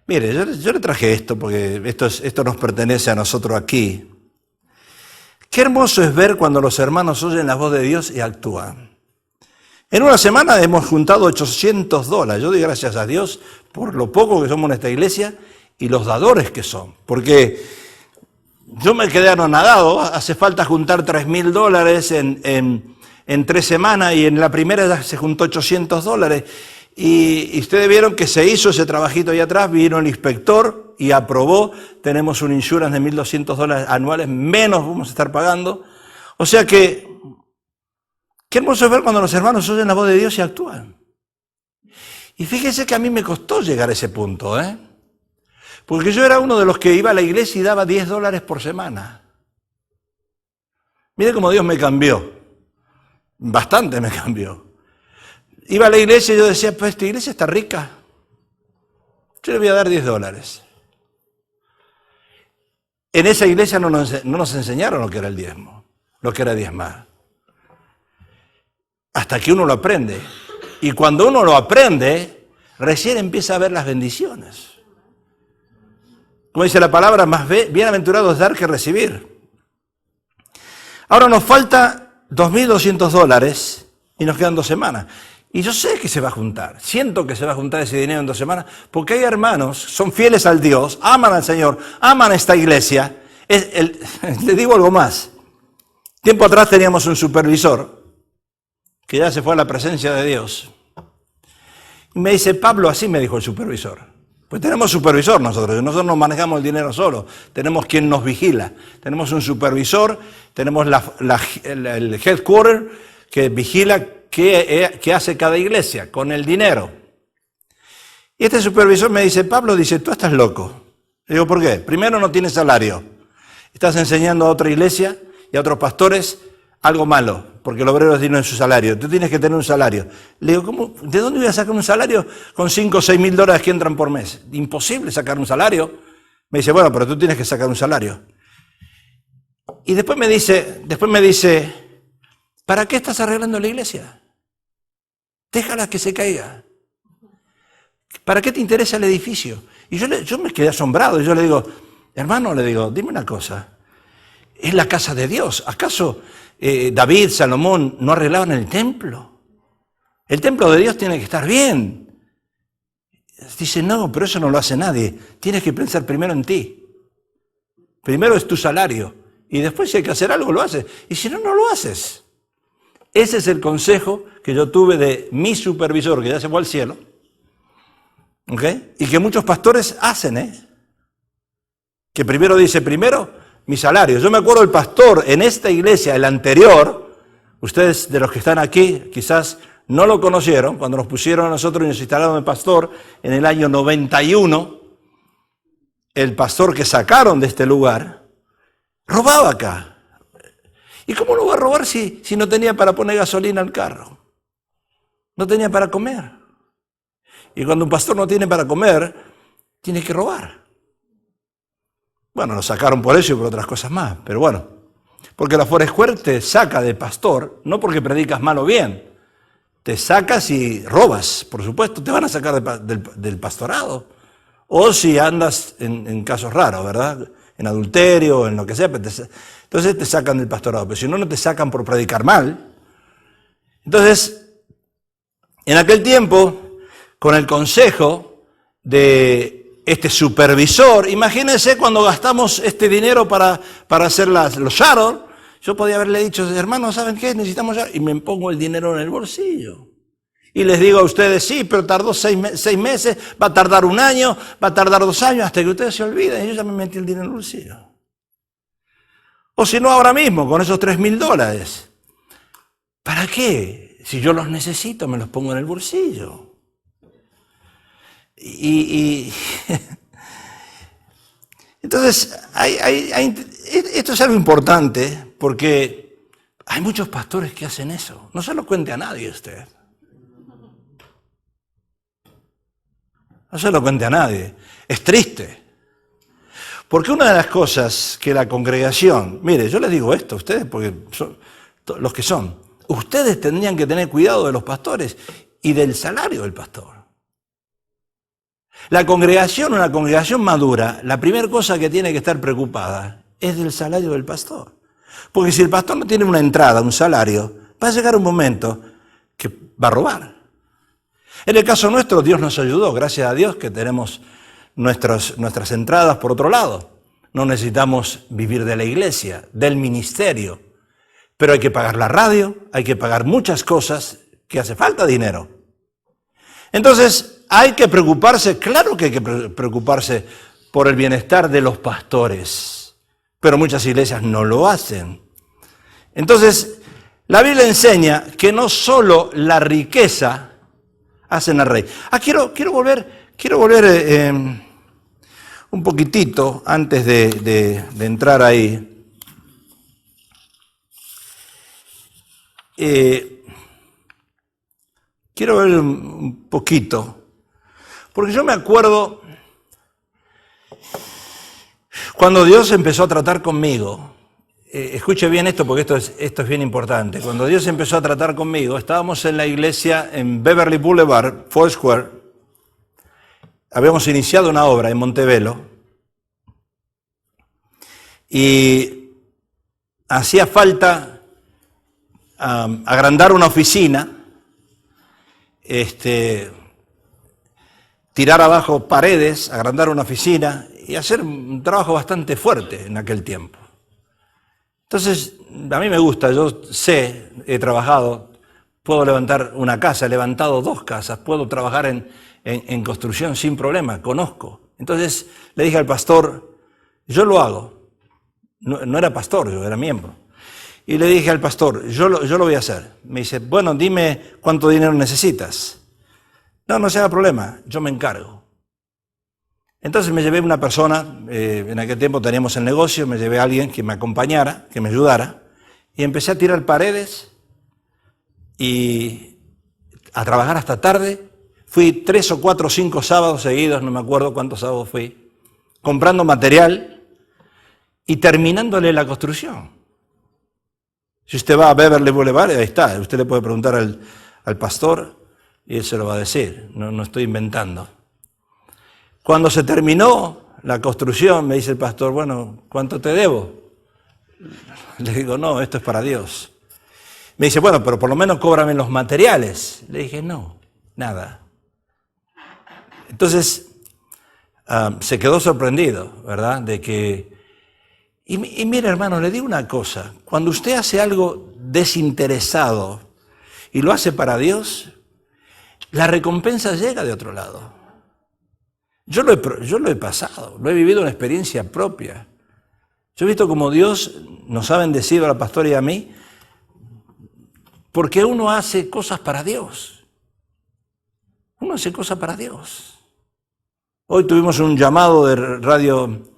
Mire, yo le traje esto, porque esto nos pertenece a nosotros aquí. Qué hermoso es ver cuando los hermanos oyen la voz de Dios y actúan. En una semana hemos juntado $800. Yo doy gracias a Dios por lo poco que somos en esta iglesia y los dadores que son, porque yo me quedé anonadado, hace falta juntar $3,000 en 3 semanas y en la primera ya se juntó $800. Y ustedes vieron que se hizo ese trabajito ahí atrás, vino el inspector y aprobó, tenemos un insurance de $1,200 anuales, menos vamos a estar pagando. O sea que, qué hermoso es ver cuando los hermanos oyen la voz de Dios y actúan. Y fíjense que a mí me costó llegar a ese punto, porque yo era uno de los que iba a la iglesia y daba $10 por semana. Mire cómo Dios me cambió. Bastante me cambió. Iba a la iglesia y yo decía, pues esta iglesia está rica. Yo le voy a dar $10. En esa iglesia no nos enseñaron lo que era el diezmo, lo que era diezmar. Hasta que uno lo aprende. Y cuando uno lo aprende, recién empieza a ver las bendiciones. Como dice la palabra, más bienaventurado es dar que recibir. Ahora nos falta $2,200 y nos quedan 2 semanas. Y yo sé que se va a juntar, siento que se va a juntar ese dinero en 2 semanas, porque hay hermanos, son fieles al Dios, aman al Señor, aman a esta iglesia. Le digo algo más. Tiempo atrás teníamos un supervisor que ya se fue a la presencia de Dios. Y me dice, Pablo, así me dijo el supervisor. Pues tenemos supervisor nosotros no manejamos el dinero solo, tenemos quien nos vigila. Tenemos un supervisor, tenemos el headquarter que vigila qué hace cada iglesia con el dinero. Y este supervisor me dice, Pablo, dice, tú estás loco. Le digo, ¿por qué? Primero, no tienes salario. Estás enseñando a otra iglesia y a otros pastores algo malo, porque el obrero tiene su salario. Tú tienes que tener un salario. Le digo, ¿cómo? ¿De dónde voy a sacar un salario con $5 o $6,000 que entran por mes? Imposible sacar un salario. Me dice, bueno, pero tú tienes que sacar un salario. Y después me dice, ¿para qué estás arreglando la iglesia? Déjala que se caiga. ¿Para qué te interesa el edificio? Y yo me quedé asombrado. Y yo le digo, hermano, dime una cosa. Es la casa de Dios. ¿Acaso David, Salomón no arreglaban el templo? El templo de Dios tiene que estar bien. Dice, no, pero eso no lo hace nadie. Tienes que pensar primero en ti. Primero es tu salario. Y después si hay que hacer algo, lo haces. Y si no, no lo haces. Ese es el consejo que yo tuve de mi supervisor, que ya se fue al cielo, ¿ok? Y que muchos pastores hacen, que primero dice, mi salario. Yo me acuerdo del pastor en esta iglesia, el anterior, ustedes de los que están aquí quizás no lo conocieron, cuando nos pusieron a nosotros y nos instalaron de pastor en el año 91, el pastor que sacaron de este lugar, robaba acá. ¿Y cómo lo va a robar si no tenía para poner gasolina al carro? No tenía para comer. Y cuando un pastor no tiene para comer, tiene que robar. Bueno, lo sacaron por eso y por otras cosas más, pero bueno. Porque la Foursquare te saca de pastor, no porque predicas mal o bien. Te sacas y robas, por supuesto, te van a sacar del pastorado. O si andas en casos raros, ¿verdad? En adulterio, en lo que sea, entonces te sacan del pastorado. Pero si no, no te sacan por predicar mal. Entonces, en aquel tiempo, con el consejo de este supervisor, imagínense cuando gastamos este dinero para hacer los shadows, yo podía haberle dicho, hermano, ¿saben qué? Necesitamos shadows, y me pongo el dinero en el bolsillo. Y les digo a ustedes, sí, pero tardó 6 meses, va a tardar 1 año, va a tardar 2 años, hasta que ustedes se olviden. Y yo ya me metí el dinero en el bolsillo. O si no, ahora mismo, con esos $3,000. ¿Para qué? Si yo los necesito, me los pongo en el bolsillo. Entonces, esto es algo importante, porque hay muchos pastores que hacen eso. No se lo cuente a nadie usted. No se lo cuente a nadie. Es triste. Porque una de las cosas que la congregación, mire, yo les digo esto a ustedes, porque son los que son, ustedes tendrían que tener cuidado de los pastores y del salario del pastor. La congregación, una congregación madura, la primera cosa que tiene que estar preocupada es del salario del pastor. Porque si el pastor no tiene una entrada, un salario, va a llegar un momento que va a robar. En el caso nuestro, Dios nos ayudó, gracias a Dios que tenemos nuestras entradas por otro lado. No necesitamos vivir de la iglesia, del ministerio, pero hay que pagar la radio, hay que pagar muchas cosas que hace falta dinero. Entonces, hay que preocuparse, claro que hay que preocuparse por el bienestar de los pastores, pero muchas iglesias no lo hacen. Entonces, la Biblia enseña que no solo la riqueza hacen al rey. Quiero volver un poquitito antes de entrar ahí. Quiero ver un poquito, porque yo me acuerdo cuando Dios empezó a tratar conmigo. Escuche bien esto porque esto es bien importante. Cuando Dios empezó a tratar conmigo, estábamos en la iglesia en Beverly Boulevard, Foursquare. Habíamos iniciado una obra en Montebello y hacía falta agrandar una oficina, tirar abajo paredes, agrandar una oficina y hacer un trabajo bastante fuerte en aquel tiempo. Entonces, a mí me gusta, yo sé, he trabajado, puedo levantar una casa, he levantado 2 casas, puedo trabajar en construcción sin problema, conozco. Entonces le dije al pastor, yo lo hago. No era pastor, yo era miembro. Y le dije al pastor, yo lo voy a hacer. Me dice, bueno, dime cuánto dinero necesitas. No se haga problema, yo me encargo. Entonces me llevé una persona, en aquel tiempo teníamos el negocio, me llevé a alguien que me acompañara, que me ayudara, y empecé a tirar paredes y a trabajar hasta tarde. Fui 3 o 4 o 5 sábados seguidos, no me acuerdo cuántos sábados fui, comprando material y terminándole la construcción. Si usted va a Beverly Boulevard, ahí está, usted le puede preguntar al pastor y él se lo va a decir, no estoy inventando. Cuando se terminó la construcción, me dice el pastor, bueno, ¿cuánto te debo? Le digo, no, esto es para Dios. Me dice, bueno, pero por lo menos cóbrame los materiales. Le dije, no, nada. Entonces, se quedó sorprendido, ¿verdad? Y mire, hermano, le digo una cosa. Cuando usted hace algo desinteresado y lo hace para Dios, la recompensa llega de otro lado. Yo lo he pasado, lo he vivido una experiencia propia. Yo he visto como Dios nos ha bendecido a la pastora y a mí, porque uno hace cosas para Dios. Uno hace cosas para Dios. Hoy tuvimos un llamado de radio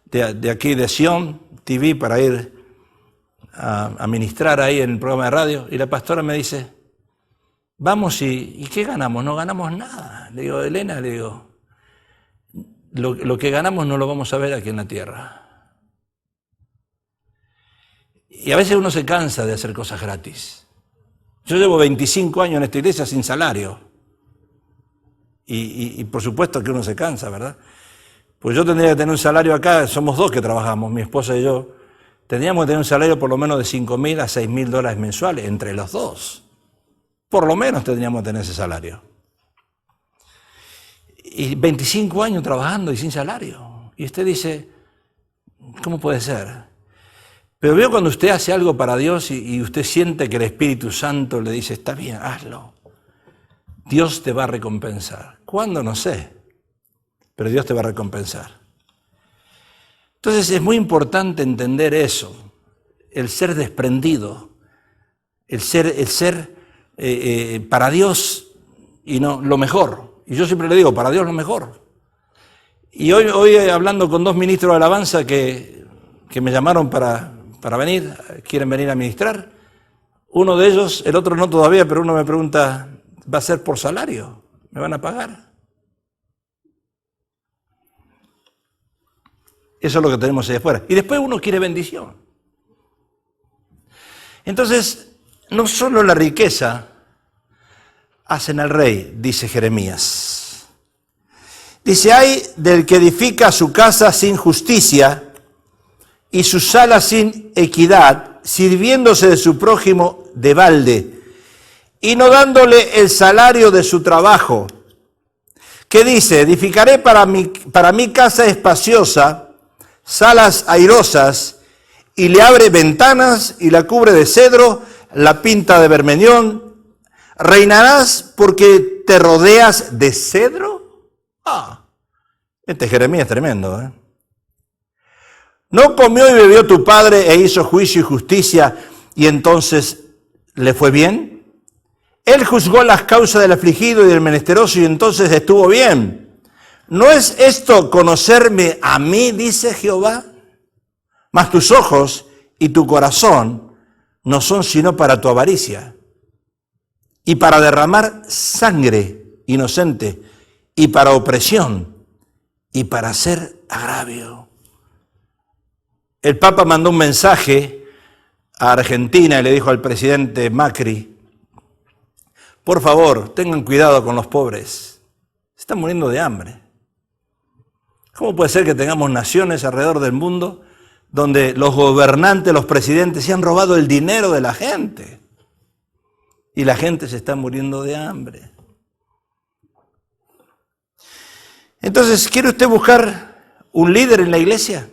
de aquí de Sion TV para ir a ministrar ahí en el programa de radio, y la pastora me dice, vamos, ¿y qué ganamos? No ganamos nada. Le digo, Elena, le digo, lo que ganamos no lo vamos a ver aquí en la tierra. Y a veces uno se cansa de hacer cosas gratis. Yo llevo 25 años en esta iglesia sin salario. Y por supuesto que uno se cansa, ¿verdad? Pues yo tendría que tener un salario acá, somos dos que trabajamos, mi esposa y yo. Tendríamos que tener un salario por lo menos de $5,000 a $6,000 mensuales, entre los dos. Por lo menos tendríamos que tener ese salario. Y 25 años trabajando y sin salario. Y usted dice, ¿cómo puede ser? Pero veo cuando usted hace algo para Dios y usted siente que el Espíritu Santo le dice, está bien, hazlo. Dios te va a recompensar. ¿Cuándo? No sé. Pero Dios te va a recompensar. Entonces es muy importante entender eso. El ser desprendido. El ser para Dios y no lo mejor. Y yo siempre le digo, para Dios lo mejor. Y hoy hablando con dos ministros de alabanza que me llamaron para venir, quieren venir a ministrar. Uno de ellos, el otro no todavía, pero uno me pregunta, ¿va a ser por salario? ¿Me van a pagar? Eso es lo que tenemos ahí afuera. Y después uno quiere bendición. Entonces, no solo la riqueza hacen al rey, dice Jeremías. Dice, hay del que edifica su casa sin justicia y su sala sin equidad, sirviéndose de su prójimo de balde y no dándole el salario de su trabajo. ¿Qué dice? Edificaré para mi casa espaciosa, salas airosas, y le abre ventanas y la cubre de cedro, la pinta de bermellón. ¿Reinarás porque te rodeas de cedro? Este Jeremías es tremendo, ¿eh? ¿No comió y bebió tu padre e hizo juicio y justicia y entonces le fue bien? Él juzgó las causas del afligido y del menesteroso y entonces estuvo bien. ¿No es esto conocerme a mí, dice Jehová? Mas tus ojos y tu corazón no son sino para tu avaricia y para derramar sangre inocente y para opresión y para hacer agravio. El Papa mandó un mensaje a Argentina y le dijo al presidente Macri, por favor, tengan cuidado con los pobres, se están muriendo de hambre. ¿Cómo puede ser que tengamos naciones alrededor del mundo donde los gobernantes, los presidentes se han robado el dinero de la gente y la gente se está muriendo de hambre? Entonces, ¿quiere usted buscar un líder en la iglesia?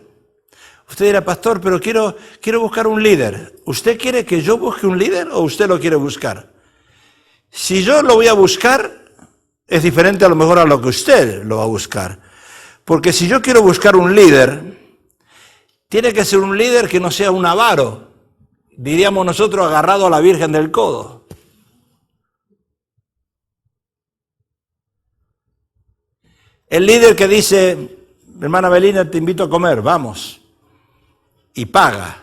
Usted dirá, pastor, pero quiero buscar un líder. ¿Usted quiere que yo busque un líder o usted lo quiere buscar? Si yo lo voy a buscar, es diferente a lo mejor a lo que usted lo va a buscar. Porque si yo quiero buscar un líder, tiene que ser un líder que no sea un avaro, diríamos nosotros, agarrado a la Virgen del codo. El líder que dice, hermana Belina, te invito a comer, vamos, y paga.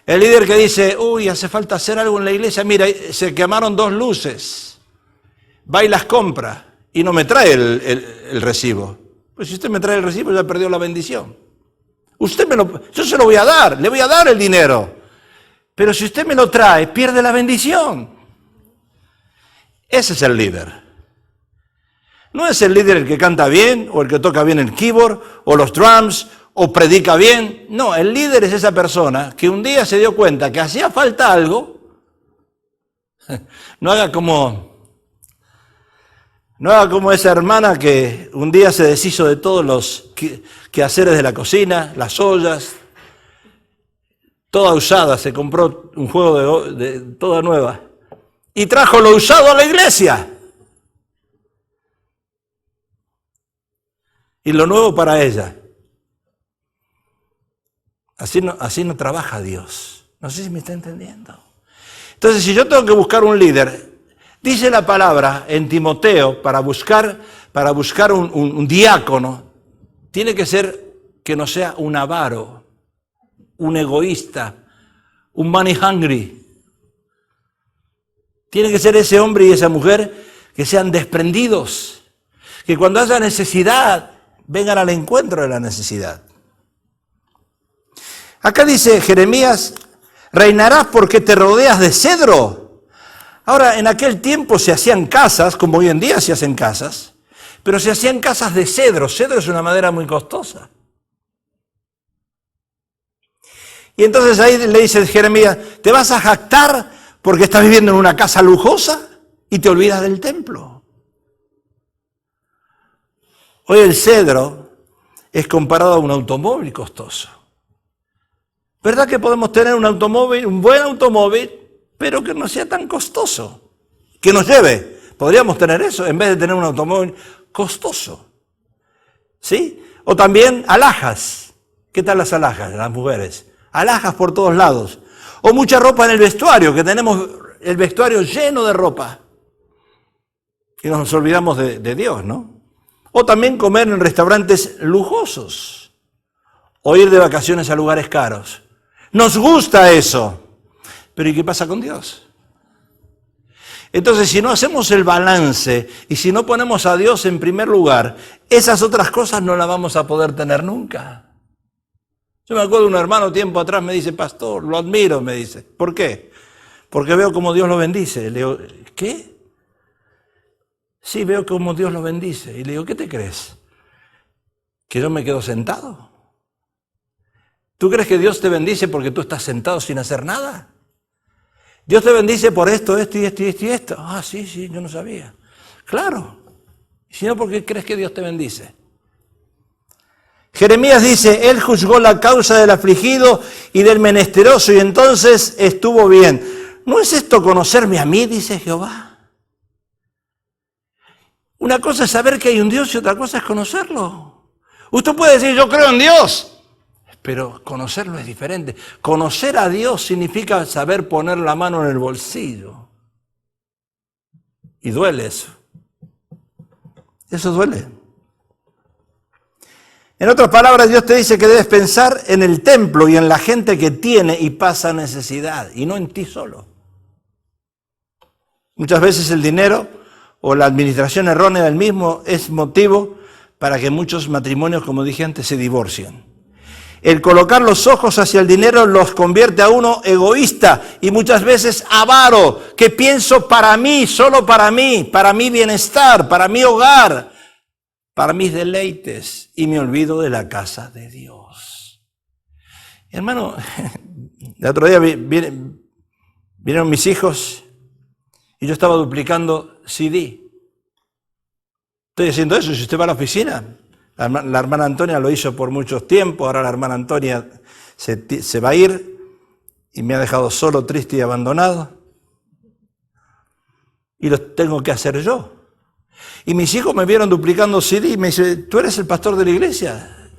El líder que dice, uy, hace falta hacer algo en la iglesia, mira, se quemaron 2 luces, va y las compra y no me trae el recibo. Pues si usted me trae el recibo ya perdió la bendición. Yo se lo voy a dar, le voy a dar el dinero, pero si usted me lo trae, pierde la bendición. Ese es el líder. No es el líder el que canta bien, o el que toca bien el keyboard, o los drums, o predica bien. No, el líder es esa persona que un día se dio cuenta que hacía falta algo. No haga como No haga como esa hermana que un día se deshizo de todos los quehaceres de la cocina, las ollas, toda usada, se compró un juego de toda nueva y trajo lo usado a la iglesia y lo nuevo para ella. Así no trabaja Dios. No sé si me está entendiendo. Entonces, si yo tengo que buscar un líder, dice la palabra en Timoteo, para buscar un diácono, tiene que ser que no sea un avaro, un egoísta, un money hungry. Tiene que ser ese hombre y esa mujer que sean desprendidos, que cuando haya necesidad, vengan al encuentro de la necesidad. Acá dice Jeremías, reinarás porque te rodeas de cedro. Ahora, en aquel tiempo se hacían casas, como hoy en día se hacen casas, pero se hacían casas de cedro. Cedro es una madera muy costosa. Y entonces ahí le dice Jeremías, ¿te vas a jactar porque estás viviendo en una casa lujosa y te olvidas del templo? Hoy el cedro es comparado a un automóvil costoso. ¿Verdad que podemos tener un automóvil, un buen automóvil, pero que no sea tan costoso? Que nos lleve. Podríamos tener eso en vez de tener un automóvil costoso. ¿Sí? O también alhajas. ¿Qué tal las alhajas de las mujeres? Alhajas por todos lados. O mucha ropa en el vestuario, que tenemos el vestuario lleno de ropa. Y nos olvidamos de Dios, ¿no? O también comer en restaurantes lujosos. O ir de vacaciones a lugares caros. Nos gusta eso. Pero ¿y qué pasa con Dios? Entonces, si no hacemos el balance y si no ponemos a Dios en primer lugar, esas otras cosas no las vamos a poder tener nunca. Yo me acuerdo de un hermano tiempo atrás me dice, pastor, lo admiro, me dice. ¿Por qué? Porque veo cómo Dios lo bendice. Le digo, ¿qué? Sí, veo cómo Dios lo bendice. Y le digo, ¿qué te crees? ¿Que yo me quedo sentado? ¿Tú crees que Dios te bendice porque tú estás sentado sin hacer nada? Dios te bendice por esto, esto y esto y esto y esto. Ah, sí, yo no sabía. Claro. Si no, ¿por qué crees que Dios te bendice? Jeremías dice, Él juzgó la causa del afligido y del menesteroso y entonces estuvo bien. ¿No es esto conocerme a mí, dice Jehová? Una cosa es saber que hay un Dios y otra cosa es conocerlo. Usted puede decir, yo creo en Dios. Pero conocerlo es diferente. Conocer a Dios significa saber poner la mano en el bolsillo. Y duele eso. Eso duele. En otras palabras, Dios te dice que debes pensar en el templo y en la gente que tiene y pasa necesidad, y no en ti solo. Muchas veces el dinero o la administración errónea del mismo es motivo para que muchos matrimonios, como dije antes, se divorcien. El colocar los ojos hacia el dinero los convierte a uno egoísta y muchas veces avaro, que pienso para mí, solo para mi bienestar, para mi hogar, para mis deleites y me olvido de la casa de Dios. Hermano, el otro día vinieron mis hijos y yo estaba duplicando CD. Estoy haciendo eso, si usted va a la oficina. La hermana Antonia lo hizo por mucho tiempo, ahora la hermana Antonia se va a ir y me ha dejado solo, triste y abandonado. Y lo tengo que hacer yo. Y mis hijos me vieron duplicando CD y me dicen, ¿tú eres el pastor de la iglesia?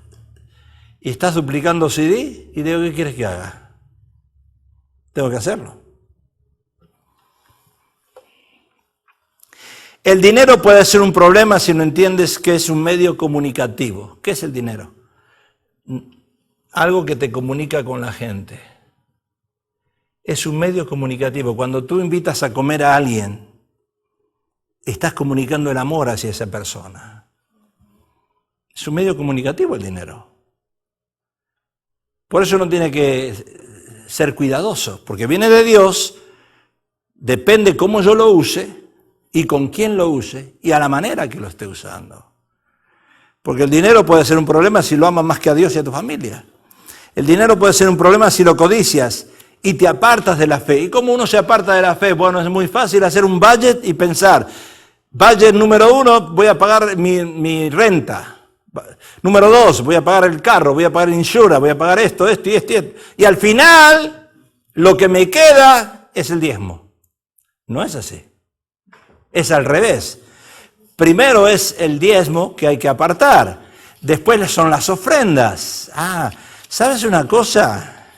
¿Y estás duplicando CD? Y digo, ¿qué quieres que haga? Tengo que hacerlo. El dinero puede ser un problema si no entiendes que es un medio comunicativo. ¿Qué es el dinero? Algo que te comunica con la gente. Es un medio comunicativo. Cuando tú invitas a comer a alguien, estás comunicando el amor hacia esa persona. Es un medio comunicativo el dinero. Por eso uno tiene que ser cuidadoso, porque viene de Dios, depende cómo yo lo use, y con quién lo use, y a la manera que lo esté usando. Porque el dinero puede ser un problema si lo amas más que a Dios y a tu familia. El dinero puede ser un problema si lo codicias y te apartas de la fe. ¿Y cómo uno se aparta de la fe? Bueno, es muy fácil hacer un budget y pensar, Budget número 1, voy a pagar mi renta. Número 2, voy a pagar el carro, voy a pagar el insurance, voy a pagar esto y esto. Y al final, lo que me queda es el diezmo. No es así. Es al revés. Primero es el diezmo que hay que apartar. Después son las ofrendas. ¿Sabes una cosa?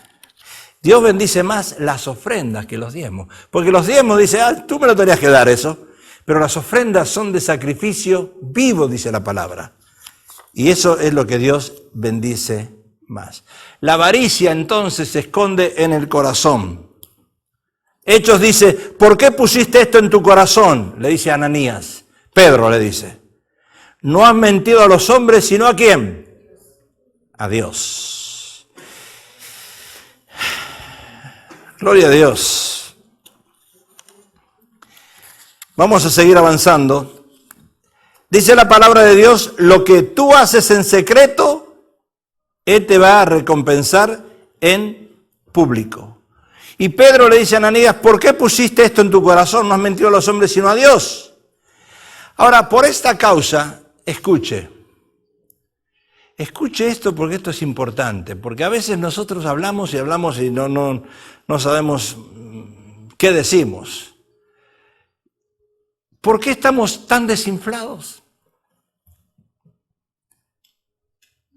Dios bendice más las ofrendas que los diezmos. Porque los diezmos dice, tú me lo tenías que dar eso. Pero las ofrendas son de sacrificio vivo, dice la palabra. Y eso es lo que Dios bendice más. La avaricia entonces se esconde en el corazón. Hechos dice, ¿por qué pusiste esto en tu corazón? Le dice a Ananías. Pedro le dice, no has mentido a los hombres, sino ¿a quién? A Dios. Gloria a Dios. Vamos a seguir avanzando. Dice la palabra de Dios, lo que tú haces en secreto, Él te va a recompensar en público. Y Pedro le dice a Ananías, ¿por qué pusiste esto en tu corazón? No has mentido a los hombres, sino a Dios. Ahora, por esta causa, escuche esto porque esto es importante, porque a veces nosotros hablamos y no sabemos qué decimos. ¿Por qué estamos tan desinflados?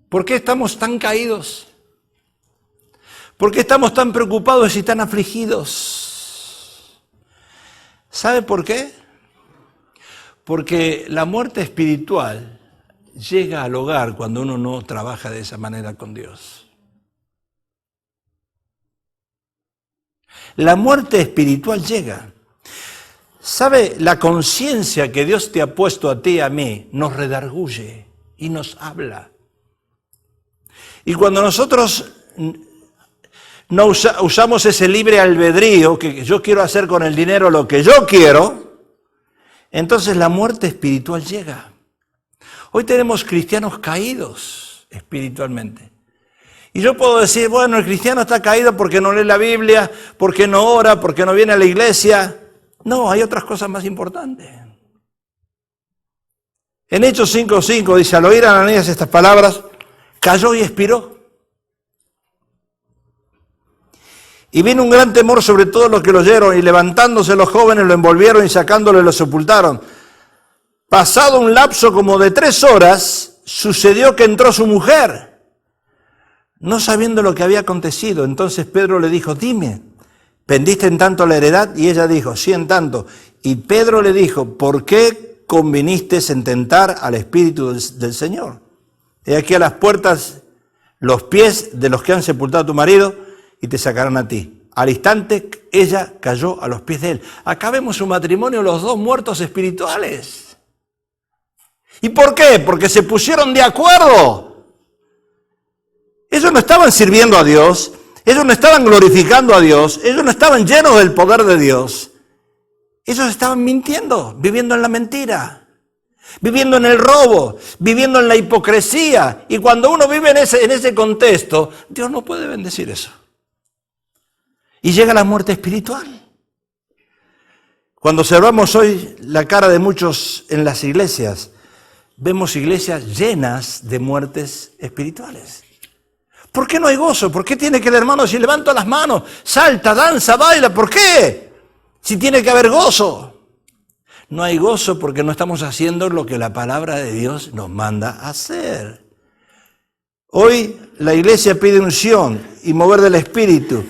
¿Por qué estamos tan caídos? ¿Por qué estamos tan preocupados y tan afligidos? ¿Sabe por qué? Porque la muerte espiritual llega al hogar cuando uno no trabaja de esa manera con Dios. La muerte espiritual llega. ¿Sabe? La conciencia que Dios te ha puesto a ti y a mí nos redarguye y nos habla. Y cuando nosotros no usamos ese libre albedrío, que yo quiero hacer con el dinero lo que yo quiero, entonces la muerte espiritual llega. Hoy tenemos cristianos caídos espiritualmente. Y yo puedo decir, bueno, el cristiano está caído porque no lee la Biblia, porque no ora, porque no viene a la iglesia. No, hay otras cosas más importantes. En Hechos 5:5 dice, al oír a Ananías estas palabras, cayó y expiró. Y vino un gran temor sobre todos los que lo oyeron, y levantándose los jóvenes lo envolvieron y sacándole lo sepultaron. Pasado un lapso como de 3 horas, sucedió que entró su mujer, no sabiendo lo que había acontecido. Entonces Pedro le dijo, dime, ¿vendiste en tanto la heredad? Y ella dijo, sí, en tanto. Y Pedro le dijo, ¿por qué conviniste en tentar al Espíritu del Señor? He aquí a las puertas los pies de los que han sepultado a tu marido, y te sacarán a ti. Al instante ella cayó a los pies de él. Acá vemos un matrimonio, los dos muertos espirituales. ¿Y por qué? Porque se pusieron de acuerdo. Ellos no estaban sirviendo a Dios, ellos no estaban glorificando a Dios, ellos no estaban llenos del poder de Dios. Ellos estaban mintiendo, viviendo en la mentira, viviendo en el robo, viviendo en la hipocresía. Y cuando uno vive en ese contexto, Dios no puede bendecir eso. Y llega la muerte espiritual. Cuando observamos hoy la cara de muchos en las iglesias, vemos iglesias llenas de muertes espirituales. ¿Por qué no hay gozo? ¿Por qué tiene que el hermano, si levanta las manos, salta, danza, baila? ¿Por qué? Si tiene que haber gozo. No hay gozo porque no estamos haciendo lo que la palabra de Dios nos manda a hacer. Hoy la iglesia pide unción y mover del Espíritu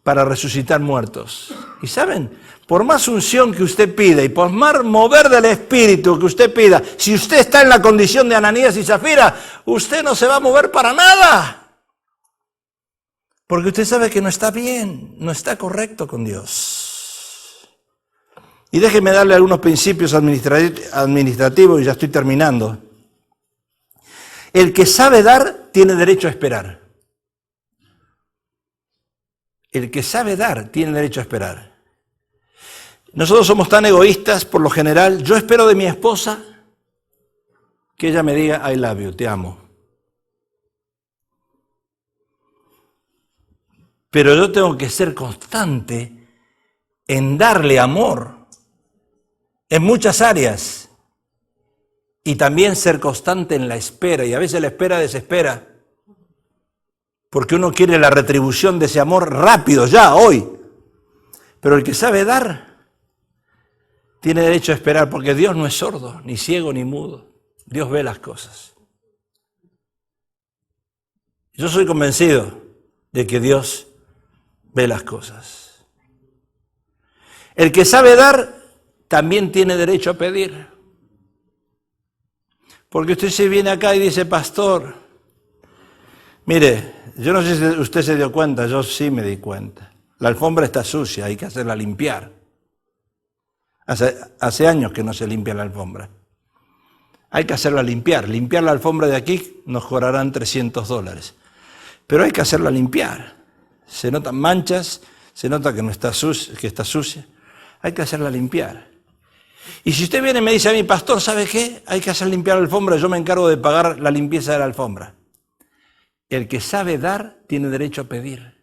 para resucitar muertos. Y saben, por más unción que usted pida y por más mover del Espíritu que usted pida, si usted está en la condición de Ananías y Zafira, usted no se va a mover para nada. Porque usted sabe que no está bien, no está correcto con Dios. Y déjeme darle algunos principios administrativos y ya estoy terminando. El que sabe dar tiene derecho a esperar. El que sabe dar tiene derecho a esperar. Nosotros somos tan egoístas, por lo general. Yo espero de mi esposa que ella me diga, I love you, te amo. Pero yo tengo que ser constante en darle amor, en muchas áreas. Y también ser constante en la espera. Y a veces la espera desespera. Porque uno quiere la retribución de ese amor rápido, ya, hoy. Pero el que sabe dar, tiene derecho a esperar. Porque Dios no es sordo, ni ciego, ni mudo. Dios ve las cosas. Yo soy convencido de que Dios ve las cosas. El que sabe dar, también tiene derecho a pedir. Porque usted se viene acá y dice, pastor, mire, yo no sé si usted se dio cuenta, yo sí me di cuenta. La alfombra está sucia, hay que hacerla limpiar. Hace años que no se limpia la alfombra. Hay que hacerla limpiar. Limpiar la alfombra de aquí nos cobrarán $300. Pero hay que hacerla limpiar. Se notan manchas, se nota que no está sucia, que está sucia. Hay que hacerla limpiar. Y si usted viene y me dice a mí, pastor, ¿sabe qué? Hay que hacer limpiar la alfombra, yo me encargo de pagar la limpieza de la alfombra. El que sabe dar tiene derecho a pedir.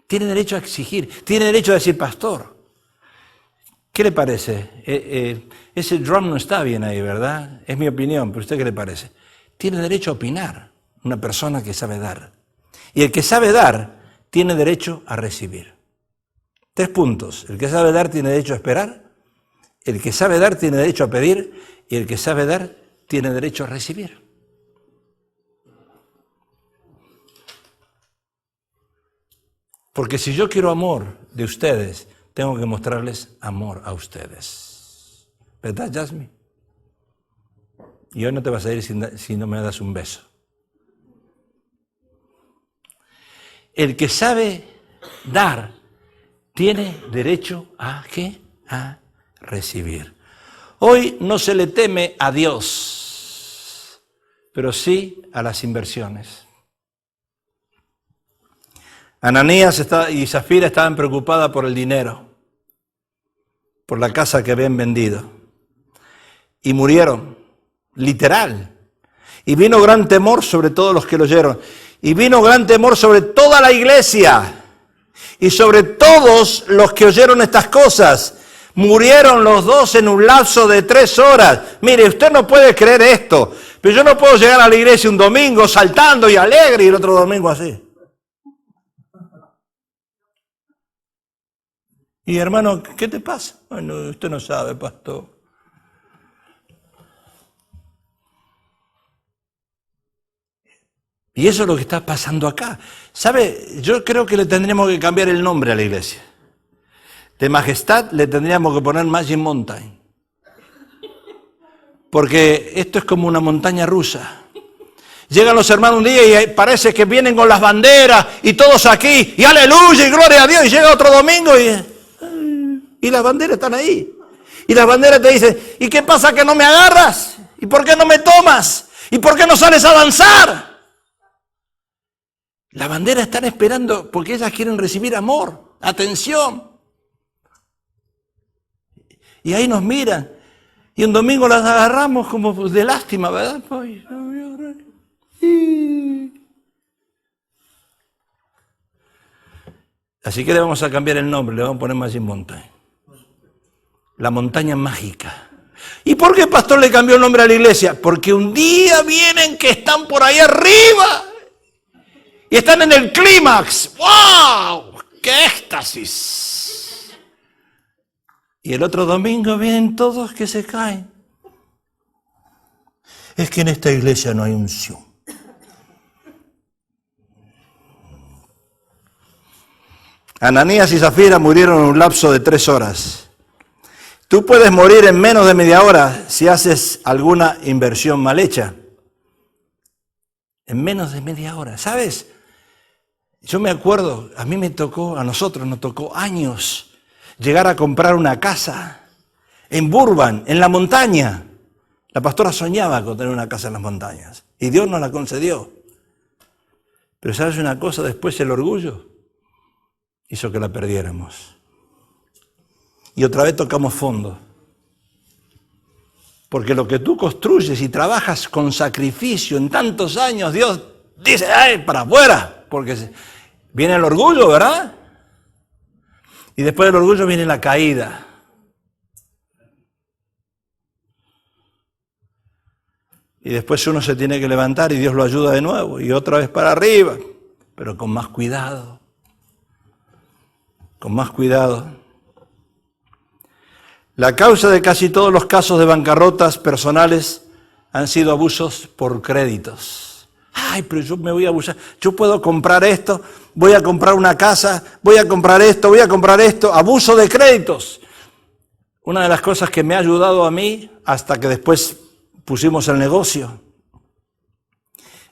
Tiene derecho a exigir. Tiene derecho a decir, pastor, ¿qué le parece? Ese drum no está bien ahí, ¿verdad? Es mi opinión, pero ¿usted qué le parece? Tiene derecho a opinar una persona que sabe dar. Y el que sabe dar tiene derecho a recibir. 3 puntos. El que sabe dar tiene derecho a esperar. El que sabe dar tiene derecho a pedir y el que sabe dar tiene derecho a recibir. Porque si yo quiero amor de ustedes, tengo que mostrarles amor a ustedes. ¿Verdad, Jasmine? Y hoy no te vas a ir si no me das un beso. El que sabe dar tiene derecho a ¿qué? A recibir. Hoy no se le teme a Dios, pero sí a las inversiones. Ananías y Zafira estaban preocupadas por el dinero, por la casa que habían vendido, y murieron, literal. Y vino gran temor sobre todos los que lo oyeron, y vino gran temor sobre toda la iglesia, y sobre todos los que oyeron estas cosas. Murieron los dos en un lapso de 3 horas. Mire, usted no puede creer esto, pero yo no puedo llegar a la iglesia un domingo saltando y alegre y el otro domingo así. Y hermano, ¿qué te pasa? Bueno, usted no sabe, pastor. Y eso es lo que está pasando acá. ¿Sabe? Yo creo que le tendríamos que cambiar el nombre a la iglesia. De Majestad le tendríamos que poner Magic Mountain. Porque esto es como una montaña rusa. Llegan los hermanos un día y parece que vienen con las banderas y todos aquí, y aleluya y gloria a Dios, y llega otro domingo y las banderas están ahí. Y las banderas te dicen, ¿y qué pasa que no me agarras? ¿Y por qué no me tomas? ¿Y por qué no sales a danzar? Las banderas están esperando porque ellas quieren recibir amor, atención. Y ahí nos miran. Y un domingo las agarramos como de lástima, ¿verdad? Así que le vamos a cambiar el nombre, le vamos a poner Magic Mountain. La montaña mágica. ¿Y por qué pastor le cambió el nombre a la iglesia? Porque un día vienen que están por ahí arriba y están en el clímax. ¡Wow! ¡Qué éxtasis! Y el otro domingo vienen todos que se caen. Es que en esta iglesia no hay unción. Ananías y Zafira murieron en un lapso de 3 horas. Tú puedes morir en menos de media hora si haces alguna inversión mal hecha. En menos de media hora, ¿sabes? Yo me acuerdo, a nosotros nos tocó años llegar a comprar una casa en Burbank, en la montaña. La pastora soñaba con tener una casa en las montañas y Dios nos la concedió. Pero ¿sabes una cosa? Después el orgullo hizo que la perdiéramos. Y otra vez tocamos fondo. Porque lo que tú construyes y trabajas con sacrificio en tantos años, Dios dice, ¡ay, para afuera! Porque viene el orgullo, ¿verdad? Y después del orgullo viene la caída. Y después uno se tiene que levantar y Dios lo ayuda de nuevo, y otra vez para arriba, pero con más cuidado. Con más cuidado. La causa de casi todos los casos de bancarrotas personales han sido abusos por créditos. Ay, pero yo me voy a abusar, yo puedo comprar esto, voy a comprar una casa, voy a comprar esto, voy a comprar esto. Abuso de créditos. Una de las cosas que me ha ayudado a mí, hasta que después pusimos el negocio,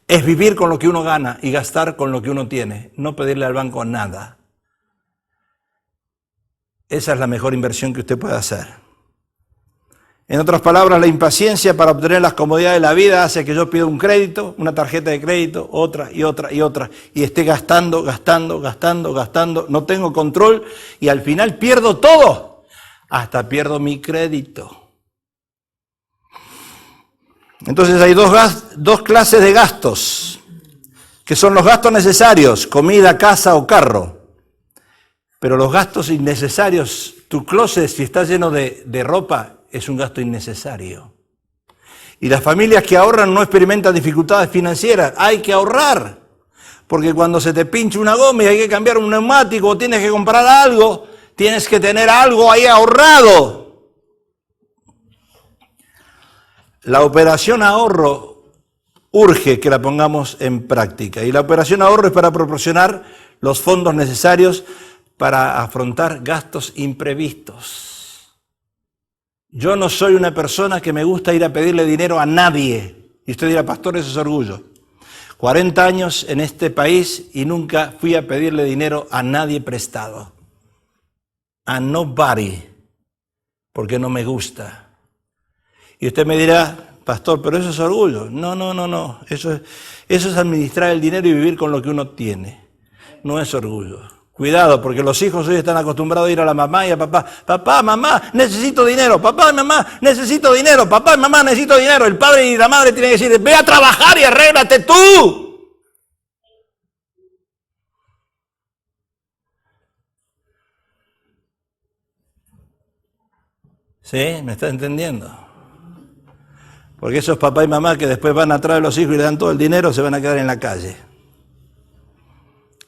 es vivir con lo que uno gana y gastar con lo que uno tiene, no pedirle al banco nada. Esa es la mejor inversión que usted puede hacer. En otras palabras, la impaciencia para obtener las comodidades de la vida hace que yo pida un crédito, una tarjeta de crédito, otra y otra y otra, y esté gastando, no tengo control y al final pierdo todo, hasta pierdo mi crédito. Entonces hay dos clases de gastos, que son los gastos necesarios, comida, casa o carro. Pero los gastos innecesarios, tu closet, si está lleno de ropa, es un gasto innecesario. Y las familias que ahorran no experimentan dificultades financieras. Hay que ahorrar, porque cuando se te pincha una goma y hay que cambiar un neumático o tienes que comprar algo, tienes que tener algo ahí ahorrado. La operación ahorro urge que la pongamos en práctica. Y la operación ahorro es para proporcionar los fondos necesarios para afrontar gastos imprevistos. Yo no soy una persona que me gusta ir a pedirle dinero a nadie. Y usted dirá, pastor, eso es orgullo. 40 años en este país y nunca fui a pedirle dinero a nadie prestado. A nobody, porque no me gusta. Y usted me dirá, pastor, pero eso es orgullo. No. Eso es administrar el dinero y vivir con lo que uno tiene. No es orgullo. Cuidado, porque los hijos hoy están acostumbrados a ir a la mamá y a papá. Papá, mamá, necesito dinero. Papá, mamá, necesito dinero. Papá, mamá, necesito dinero. El padre y la madre tienen que decir, ve a trabajar y arréglate tú. ¿Sí? ¿Me está entendiendo? Porque esos papá y mamá que después van atrás de los hijos y le dan todo el dinero, se van a quedar en la calle.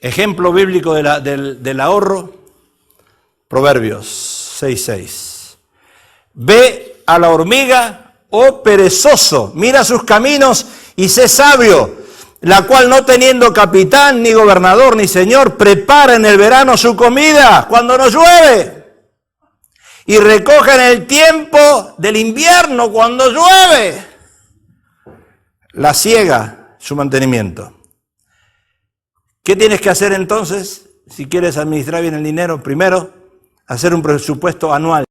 Ejemplo bíblico del ahorro, Proverbios 6:6. Ve a la hormiga, oh perezoso, mira sus caminos y sé sabio, la cual no teniendo capitán, ni gobernador, ni señor, prepara en el verano su comida cuando no llueve, y recoge en el tiempo del invierno cuando llueve. La ciega su mantenimiento. ¿Qué tienes que hacer entonces si quieres administrar bien el dinero? Primero, hacer un presupuesto anual.